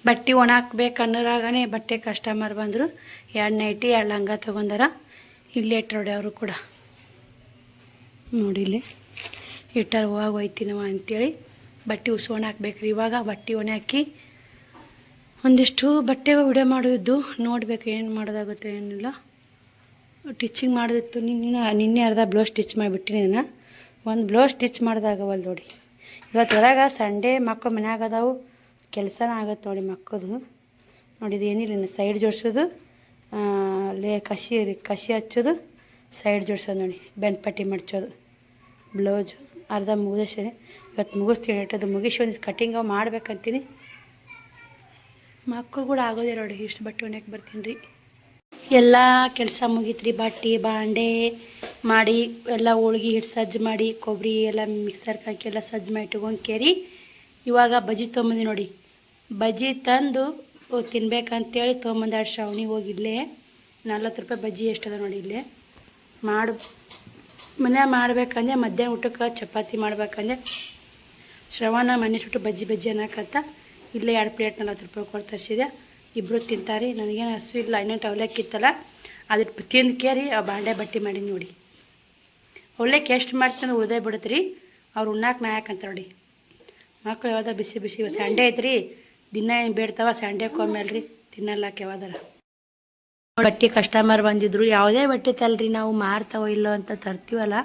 ಬಟ್ಟೆ ಒಣಾಕ್ಬೇಕು ಅನ್ನೋರಾಗನೇ ಬಟ್ಟೆ ಕಸ್ಟಮರ್ ಬಂದರು. 2 ನೈಟಿ 2 ಲಂಗ ತೊಗೊಂಡಾರ. ಇಲ್ಲೇ ಇಟ್ಟು ನೋಡಿ ಅವರು ಕೂಡ ನೋಡಿ. ಇಲ್ಲಿ ಇಟ್ಟಾರ ಹೋಗಿ ಹೋಯ್ತೀನವ ಅಂಥೇಳಿ ಬಟ್ಟೆ ಒಣ ಹಾಕ್ಬೇಕ್ರಿ. ಇವಾಗ ಬಟ್ಟೆ ಒಣಾಕಿ ಒಂದಿಷ್ಟು ಬಟ್ಟೆ ವಿಡಿಯೋ ಮಾಡೋದು ನೋಡ್ಬೇಕು. ಏನು ಮಾಡೋದಾಗುತ್ತೆ ಏನಿಲ್ಲ. ಟಿಚ್ಚಿಂಗ್ ಮಾಡೋದಿತ್ತು. ನಿನ್ನೆ ಅರ್ಧ ಬ್ಲೌಸ್ ಸ್ಟಿಚ್ ಮಾಡಿಬಿಟ್ಟಿನಿ. ನಾನು ಒಂದು ಬ್ಲೌಸ್ ಸ್ಟಿಚ್ ಮಾಡಿದಾಗವಲ್ಲ ನೋಡಿ. ಇವತ್ತು ಹೊರಗೆ ಸಂಡೇ ಮಕ್ಕಳು ಮನ್ಯಾಗ ಅದಾವು. ಕೆಲಸನ ಆಗತ್ತೆ ನೋಡಿ ಮಕ್ಕಳದು ನೋಡಿ. ಇದು ಏನಿಲ್ಲ, ಸೈಡ್ ಜೋಡಿಸೋದು, ಕಸಿ ಹಚ್ಚೋದು, ಸೈಡ್ ಜೋಡಿಸೋದು ನೋಡಿ. ಬೆನ್ಪಟ್ಟಿ ಮಡ್ಚೋದು, ಬ್ಲೌಸು ಅರ್ಧ ಮುಗಿದಷ್ಟೇ. ಇವತ್ತು ಮುಗಿಸ್ತೀನಿ. ಇಟ್ಟದು ಮುಗಿಸಿ ಒಂದು ಕಟ್ಟಿಂಗ್ ಮಾಡ್ಬೇಕಂತೀನಿ. ಮಕ್ಕಳು ಕೂಡ ಆಗೋದೇ ನೋಡಿ. ಇಷ್ಟು ಬಟ್ಟೆ ಒಣಕ್ಕೆ ಬರ್ತೀನಿ ರೀ. ಎಲ್ಲ ಕೆಲಸ ಮುಗೀತ್ರಿ. ಬಟ್ಟೆ ಬಾಂಡೆ ಮಾಡಿ ಎಲ್ಲ ಹೋಳ್ಗೆ ಹಿಟ್ಟು ಸಜ್ಜು ಮಾಡಿ ಕೊಬ್ಬರಿ ಎಲ್ಲ ಮಿಕ್ಸರ್ಗೆ ಹಾಕಿ ಎಲ್ಲ ಸಜ್ಜು ಮಾಡಿ ಇಟ್ಕೊಂಡು ಕೇರಿ ಇವಾಗ ಬಜ್ಜಿ ತೊಗೊಂಬಂದು ನೋಡಿ. ಬಜ್ಜಿ ತಂದು ತಿನ್ಬೇಕಂತೇಳಿ ತೊಗೊಂಬಂದು ಶ್ರಾವಣಿ ಹೋಗಿದ್ಲೇ. 40 ರೂಪಾಯಿ ಬಜ್ಜಿ ಎಷ್ಟದ ನೋಡಿ. ಇಲ್ಲೇ ಮನ್ಯಾಗ ಮಾಡ್ಬೇಕಂದ್ರೆ ಮಧ್ಯಾಹ್ನ ಊಟಕ್ಕೆ ಚಪಾತಿ ಮಾಡ್ಬೇಕಂದ್ರೆ ಶ್ರವಣ ಮನೆ ಸುಟ್ಟು ಬಜ್ಜಿ ಅನ್ನಕತ್ತ. ಇಲ್ಲೇ 2 ಪ್ಲೇಟ್ 40 ರೂಪಾಯಿ ಕೊಟ್ಟು ತರಿಸಿದೆ. ಇಬ್ಬರು ತಿಂತಾರೆ. ನನಗೇನು ಹಸು ಇಲ್ಲ. ಇನ್ನೇನು ಅವಲಕ್ಕಿತ್ತಲ್ಲ ಅದ್ರ ತಿಂದು ಕೇರಿ ಆ ಬಾಂಡೆ ಬಟ್ಟೆ ಮಾಡಿ ನೋಡಿ. ಅವಲಕ್ಕಿ ಎಷ್ಟು ಮಾಡ್ತಾನೆ ಉಳ್ದೇ ಬಿಡುತ್ತೆ. ಅವ್ರು ಉಣ್ಣಾಕ ನಾಯಕಂತ ನೋಡಿ. ಮಕ್ಕಳು ಯಾವ್ದು ಬಿಸಿ ಸಂಡೆ ಐತ್ರಿ. ದಿನ ಏನು ಬೇಡ್ತಾವ ಸಂಡೆಕೊಮ್ಮೇಲೆ ರೀ ತಿನ್ನಲ್ಲಕ್ಕೆ ಯಾವ್ದಾರ. ಬಟ್ಟೆ ಕಸ್ಟಮರ್ ಬಂದಿದ್ರು. ಯಾವುದೇ ಬಟ್ಟೆ ತಲ್ರಿ ನಾವು ಮಾರ್ತಾವೋ ಇಲ್ಲೋ ಅಂತ ತರ್ತೀವಲ್ಲ,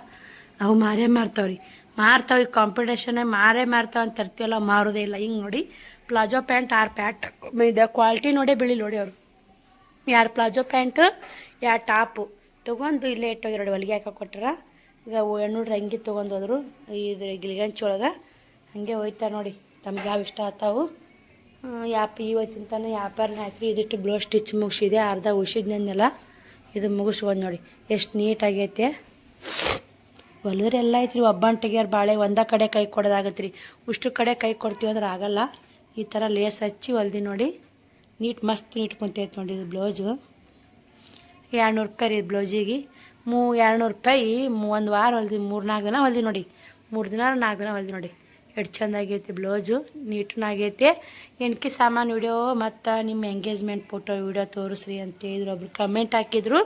ಅವು ಮಾರೇ ಮಾರ್ತಾವ್ರಿ. ಮಾರ್ತಾವೆ ಕಾಂಪಿಟೇಷನ್ ಮಾರ್ತಾವ ಅಂತ ತರ್ತೀವಲ್ಲ, ಮಾರೋದೇ ಇಲ್ಲ. ಹಿಂಗೆ ನೋಡಿ ಪ್ಲಾಜೋ ಪ್ಯಾಂಟ್ 6 ಪ್ಯಾಂಟ್ ಇದೆ. ಕ್ವಾಲಿಟಿ ನೋಡೇ ಬಿಳಿ ನೋಡಿ. ಅವರು 2 ಪ್ಲಾಜೋ ಪ್ಯಾಂಟು 2 ಟಾಪು ತೊಗೊಂಡು ಇಲ್ಲೇ ಇಟ್ಟೋಗಿ 2 ಹೊಲಿಗೆ ಹಾಕಿ ಕೊಟ್ಟಾರ. ಈಗ ಹೆಣ್ಣುಡ್ರು ಅಂಗಿ ತೊಗೊಂಡು ಹೋದ್ರು. ಇದು ಗಿಲಿಗಂಚಿ ಒಳಗೆ ಹಾಗೆ ಹೋಯ್ತಾರೆ ನೋಡಿ. ತಮ್ಗೆ ಯಾವ ಇಷ್ಟ ಆತಾವು ಇವತ್ತಿಂತಾನೆ ವ್ಯಾಪಾರನೇ ಆಯ್ತು. ಇದಿಷ್ಟು ಬ್ಲೌಸ್ ಸ್ಟಿಚ್ ಮುಗಿಸಿದೆ. ಅರ್ಧ ಉಳಿಸಿದ್ನೆಲ್ಲ ಇದು ಮುಗಿಸ್ಕೊಂಡು ನೋಡಿ ಎಷ್ಟು ನೀಟಾಗೈತೆ. ಹೊಲಿದ್ರೆ ಎಲ್ಲ ಐತ್ರಿ. ಒಬ್ಬಂಟಿಗೆ ಬಾಳೆ ಒಂದೇ ಕಡೆ ಕೈ ಕೊಡೋದಾಗತ್ತೆ ರೀ. ಉಷ್ಟು ಕಡೆ ಕೈ ಕೊಡ್ತೀವಿ ಅಂದ್ರೆ ಆಗಲ್ಲ. ಈ ಥರ ಲೇಸ್ ಹಚ್ಚಿ ಹೊಲ್ದಿ ನೋಡಿ. ಮಸ್ತ್ ನೀಟ್ ಕುಂತೈತೆ ನೋಡಿ. ಇದು ಬ್ಲೌಸು 200 ರೂಪಾಯಿ ರೀ. ಬ್ಲೌಸಿಗೆ 200 ರೂಪಾಯಿ. 1 ವಾರ ಹೊಲ್ದಿ 3-4 ದಿನ ಹೊಲ್ದಿ ನೋಡಿ. 3 ದಿನ 4 ದಿನ ಹೊಲ್ದಿ ನೋಡಿ. ಎಷ್ಟು ಚಂದ ಆಗೈತಿ ಬ್ಲೌಸು, ನೀಟ್ನಾಗೈತೆ. ಎಣ್ಕಿ ಸಾಮಾನು ವಿಡಿಯೋ ಮತ್ತು ನಿಮ್ಮ ಎಂಗೇಜ್ಮೆಂಟ್ ಫೋಟೋ ವಿಡಿಯೋ ತೋರಿಸ್ರಿ ಅಂತ ಹೇಳಿದ್ರು. ಒಬ್ರು ಕಮೆಂಟ್ ಹಾಕಿದ್ರು,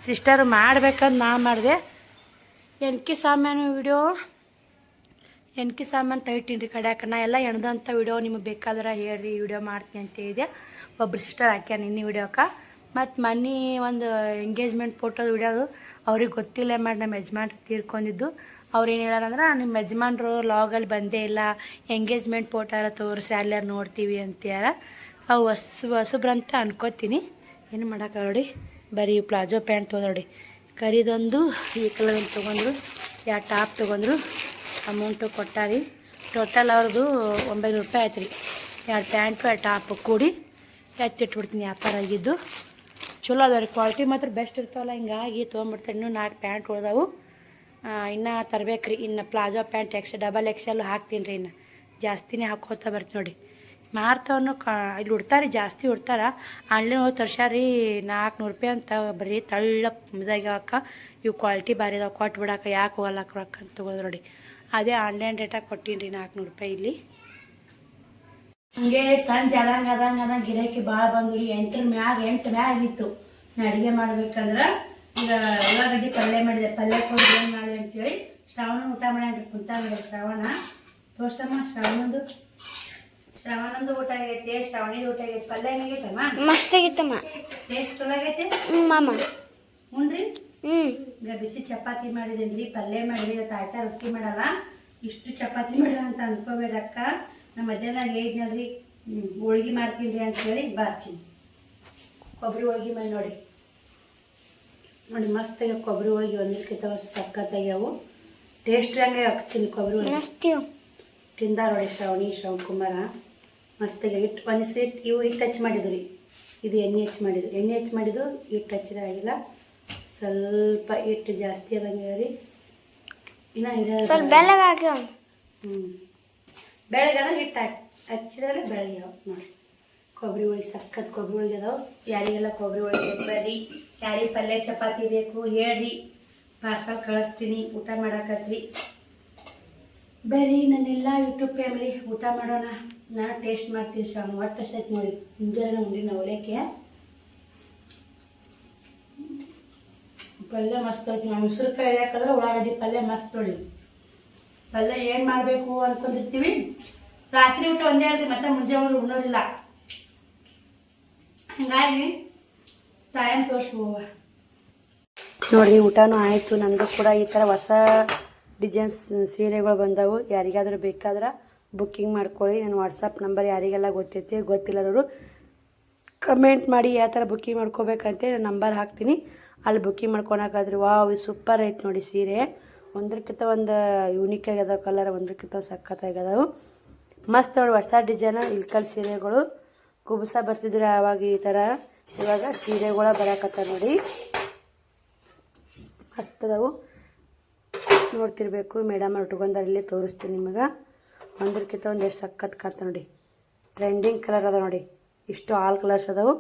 ಸಿಸ್ಟರ್ ಮಾಡ್ಬೇಕಂತ ನಾ ಮಾಡಿದೆ. ಎಣ್ಕಿ ಸಾಮಾನು ವಿಡಿಯೋ ತೆಗಿತೀನಿ ರೀ ಕಡ್ಯಾಕ. ನಾ ಎಲ್ಲ ಎಣ್ದಂಥ ವಿಡಿಯೋ ನಿಮಗೆ ಬೇಕಾದ್ರೆ ಹೇಳ್ರಿ, ವಿಡಿಯೋ ಮಾಡ್ತೀನಿ ಅಂತ ಹೇಳಿದೆ. ಒಬ್ರು ಸಿಸ್ಟರ್ ಹಾಕ್ಯಾರ ನಿನ್ನೆ ವಿಡಿಯೋಕ್ಕೆ. ಮತ್ತು ಮೊನ್ನೆ ಒಂದು ಎಂಗೇಜ್ಮೆಂಟ್ ಫೋಟೋದು ವಿಡಿಯೋದು ಅವ್ರಿಗೆ ಗೊತ್ತಿಲ್ಲ ಮಾಡಿ ನಮ್ಮ ಯಜಮಾನ್ರು ತೀರ್ಕೊಂಡಿದ್ದು. ಅವ್ರು ಏನು ಹೇಳಾರಂದ್ರೆ, ನಿಮ್ಮ ಯಜಮಾನ್ರು ಲಾಗಲ್ಲಿ ಬಂದೇ ಇಲ್ಲ, ಎಂಗೇಜ್ಮೆಂಟ್ ಫೋಟೋ ಎಲ್ಲ ತೋರಿಸಿ ಅಲ್ಲಾರು ನೋಡ್ತೀವಿ ಅಂತ್ಯಾರ. ಅವು ಹೊಸಬ್ರಂತ ಅನ್ಕೋತೀನಿ, ಏನು ಮಾಡೋಕೆ ನೋಡಿ. ಬರೀ ಪ್ಲಾಜೋ ಪ್ಯಾಂಟ್ ತೊಗೊಂಡ್ರಿ, ಕರಿದೊಂದು ಈ ಕಲರ್ ಒಂದು ತೊಗೊಂಡ್ರು, 2 ಟಾಪ್ ತೊಗೊಂಡ್ರು. ಅಮೌಂಟು ಕೊಟ್ಟಾರಿ. ಟೋಟಲ್ ಅವ್ರದ್ದು 900 ರೂಪಾಯಿ ಆಯ್ತು ರೀ. 2 ಪ್ಯಾಂಟು 2 ಟಾಪು ಕೂಡಿ ಎತ್ತಿಟ್ಬಿಡ್ತೀನಿ. ವ್ಯಾಪಾರ ಆಗಿದ್ದು ಚಲೋ ಅದಾವ ರೀ, ಕ್ವಾಲಿಟಿ ಮಾತ್ರ ಬೆಸ್ಟ್ ಇರ್ತಾವಲ್ಲ. ಹಿಂಗಾಗಿ ತೊಗೊಂಬಿಡ್ತಾರೆ. ಇನ್ನೂ 4 ಪ್ಯಾಂಟ್ ಉಳ್ದಾವು, ಇನ್ನೂ ತರ್ಬೇಕು ರೀ. ಇನ್ನು ಪ್ಲಾಜೋ ಪ್ಯಾಂಟ್ ಡಬಲ್ XL ಹಾಕ್ತೀನಿ ರೀ. ಇನ್ನು ಜಾಸ್ತಿನೇ ಹಾಕೋತಾ ಬರ್ತೀನಿ ನೋಡಿ. ಮಾರ್ತವನು ಇಲ್ಲಿ ಉಡ್ತಾರೆ, ಜಾಸ್ತಿ ಉಡ್ತಾರ. ಆನ್ಲೈನ್ ಹೋಗಿ ತರ್ಸ್ಯಾರಿ 400 ರೂಪಾಯಿ ಅಂತ. ಬರೀ ತಳ್ಳ ಇದಾಗ್ಯಾವಕ್ಕ. ಇವು ಕ್ವಾಲಿಟಿ ಭಾರಿ ಇದಾವೆ, ಕೊಟ್ಟು ಬಿಡಾಕ ಯಾಕೆ ಹೋಗಲ್ಲಕ್ಕ ರೊಕ್ಕ ಅಂತ ತೊಗೊಳೋದು ನೋಡಿ. ಅದೇ ಆನ್ಲೈನ್ ರೇಟಾಗಿ ಕೊಟ್ಟೀನಿ ರೀ 400 ರೂಪಾಯಿ ಇಲ್ಲಿ. ಹಂಗೆ ಸಂಜೆ ಅದಂಗೆ ಗಿರಾಕಿ ಭಾಳ ಬಂದು ರೀ. 8 ಮ್ಯಾಗ ಆಗಿತ್ತು. ನಾ ಅಡುಗೆ ಮಾಡ್ಬೇಕಂದ್ರೆ ಈಗ ಉಳ್ಳಾಗಡ್ಡಿ ಪಲ್ಯ ಮಾಡಿದೆ. ಪಲ್ಯ ಕೊಡಿ ಏನು ಮಾಡಿ ಅಂತೇಳಿ ಶ್ರಾವಣ ಊಟ ಮಾಡ್ಯಾನ್ರಿ. ಕುಂತ ನೋಡಿ ಶ್ರಾವಣ ತೋರ್ಸಮ್ಮ. ಶ್ರಾವಣಂದು ಊಟ ಆಗೈತಿ, ಶ್ರಾವಣಿದು ಊಟ ಆಗೈತಿ. ಪಲ್ಯ ಹೆಂಗೈತಮ್ಮ? ಮಸ್ತ್ ಆಗೈತಮ್ಮ. ಟೇಸ್ಟ್ ಚಲೋ ಆಗೈತಿ ಮಾಮ. ಹ್ಞೂ ಈಗ ಬಿಸಿ ಚಪಾತಿ ಮಾಡಿದೇನ್ರಿ, ಪಲ್ಯ ಮಾಡಿದ್ರಿ. ಇವತ್ತು ಆಯ್ತಾ ರೊಟ್ಟಿ ಮಾಡಲ್ಲ, ಇಷ್ಟು ಚಪಾತಿ ಮಾಡಿದ ಅಂತ ಅನ್ಕೋಬೇಡಕ್ಕ. ನಮ್ಮ ಮಧ್ಯಾಹ್ನ ಹೇಳಿದ್ನಲ್ರಿ ಹೋಳ್ಗೆ ಮಾಡ್ತೀನಿ ರೀ ಅಂತೇಳಿ ಬಾರ್ತೀನಿ. ಕೊಬ್ಬರಿ ಹೋಳ್ಗೆ ಮಾಡಿ ನೋಡಿ ಮಸ್ತಾಗ ಕೊಬ್ಬರಿ ಹೋಳ್ಗೆ ಒಂದಕ್ಕಿಂತ ಸಕ್ಕತ್ತಾಗ್ಯಾವು. ಟೇಸ್ಟ್ ಹಂಗೆ ಹಾಕ್ತೀನಿ ಕೊಬ್ಬರಿ ಹೋಳ್ಗೆ. ತಿಂದ ನೋಡಿ ಶ್ರವಣ್ ಕುಮಾರ ಮಸ್ತಾಗಿ. ಒಂದು ಸೀಟ್ ಇವು ಹಿಟ್ಟು ಹಚ್ಚಿ ಮಾಡಿದ್ರು ರೀ. ಇದು ಎಣ್ಣೆ ಹಚ್ಚಿ ಮಾಡಿದ್ದು ಹಿಟ್ಟು ಹಚ್ಚಿದಾಗಿಲ್ಲ. ಸ್ವಲ್ಪ ಹಿಟ್ಟು ಜಾಸ್ತಿ ಆದಂಗೆ ರೀ. ಇನ್ನು ಸ್ವಲ್ಪ ಬೆಳಗ್ಗೆ ಬೆಳಗ್ಗೆ ಹಿಟ್ಟು ಹಚ್ಚಿದ್ರೆ ಬೆಳಗ್ಗೆ ನೋಡಿ. ಕೊಬ್ಬರಿ ಹೋಳಿಗೆ ಸಖತ್ ಕೊಬ್ಬರಿ ಹೋಳಿಗೆ ಅದಾವೆ. ಯಾರಿಗೆಲ್ಲ ಕೊಬ್ಬರಿ ಹೋಳಿಗೆ ಬರ್ರಿ, ಯಾರಿಗೆ ಪಲ್ಯ ಚಪಾತಿ ಬೇಕು ಹೇಳ್ರಿ, ಪಾರ್ಸಲ್ ಕಳಿಸ್ತೀನಿ. ಊಟ ಮಾಡಾಕತ್ರಿ ಬರ್ರಿ ನನ್ನೆಲ್ಲ ಯೂಟ್ಯೂಬ್ ಫ್ಯಾಮಿಲಿ, ಊಟ ಮಾಡೋಣ. ನಾ ಟೇಸ್ಟ್ ಮಾಡ್ತೀನಿ. ಒಟ್ಟು ಸೈತ್ ನೋಡಿ ಮುಂಜಾನೆ ಉಂಡಿನ ಒಳ್ಳೆಕ್ಕೆ ಪಲ್ಯ ಮಸ್ತ್ ಐತಿ. ನಾವು ಉಸಿರುಕಾಯಿ ಹಾಕಿದ್ರೆ ಉಳ್ಳಾಗಡ್ಡಿ ಪಲ್ಯ ಮಸ್ತ್ ನೋಡಿ. ಪಲ್ಯ ಏನು ಮಾಡಬೇಕು ಅಂದ್ಕೊಂಡಿರ್ತೀವಿ, ರಾತ್ರಿ ಊಟ ಒಂದೇ ಇರ್ತೀವಿ, ಮತ್ತೆ ಮುಂಜಾನೆ ಉಣ್ಣೋದಿಲ್ಲ. ಹಂಗಾಗಿ ಟೈಮ್ ತೋರಿಸ್ಬೋವ ನೋಡಿರಿ. ಊಟನೂ ಆಯಿತು ನಮ್ಮದು ಕೂಡ. ಈ ಥರ ಹೊಸ ಡಿಸೈನ್ಸ್ ಸೀರೆಗಳು ಬಂದವು. ಯಾರಿಗಾದ್ರೂ ಬೇಕಾದ್ರೆ ಬುಕ್ಕಿಂಗ್ ಮಾಡ್ಕೊಳ್ಳಿ. ನನ್ನ ವಾಟ್ಸಪ್ ನಂಬರ್ ಯಾರಿಗೆಲ್ಲ ಗೊತ್ತೈತಿ, ಗೊತ್ತಿಲ್ಲದವರು ಕಮೆಂಟ್ ಮಾಡಿ ಯಾವ ಥರ ಬುಕ್ಕಿಂಗ್ ಮಾಡ್ಕೋಬೇಕಂತ ನಾನು ನಂಬರ್ ಹಾಕ್ತೀನಿ. ಅಲ್ಲಿ ಬುಕ್ಕಿಂಗ್ ಮಾಡ್ಕೊಳಕಾದ್ರೆ ವಾವ್ ಸೂಪರ್ ಐತೆ ನೋಡಿ ಸೀರೆ. ಒಂದಕ್ಕಿಂತ ಒಂದು ಯೂನಿಕ್ ಆಗ್ಯದ ಕಲರ್, ಒಂದಕ್ಕಿಂತ ಸಖತ್ತಾಗ್ಯದವು. ಮಸ್ತ್ ನೋಡಿ ಹೊಸ ಡಿಸೈನ ಇಲ್ಕಲ್ ಸೀರೆಗಳು. ಕುಬುಸ ಬರ್ತಿದ್ರು ಆವಾಗ ಈ ಥರ, ಇವಾಗ ಸೀರೆಗಳ ಬರಕತ್ತ ನೋಡಿ. ಮಸ್ತ್ ಅದಾವು, ನೋಡ್ತಿರ್ಬೇಕು. ಮೇಡಮ್ ಉಟ್ಕೊಂಡಾರ, ಇಲ್ಲೇ ತೋರಿಸ್ತೀನಿ ನಿಮಗೆ. ಒಂದಕ್ಕಿಂತ ಒಂದು ಎಷ್ಟು ಸಖತ್ ಕಾಂತ ನೋಡಿ. ಟ್ರೆಂಡಿಂಗ್ ಕಲರ್ ಅದ ನೋಡಿ. ಇಷ್ಟು ಆಲ್ ಕಲರ್ಸ್ ಅದಾವು.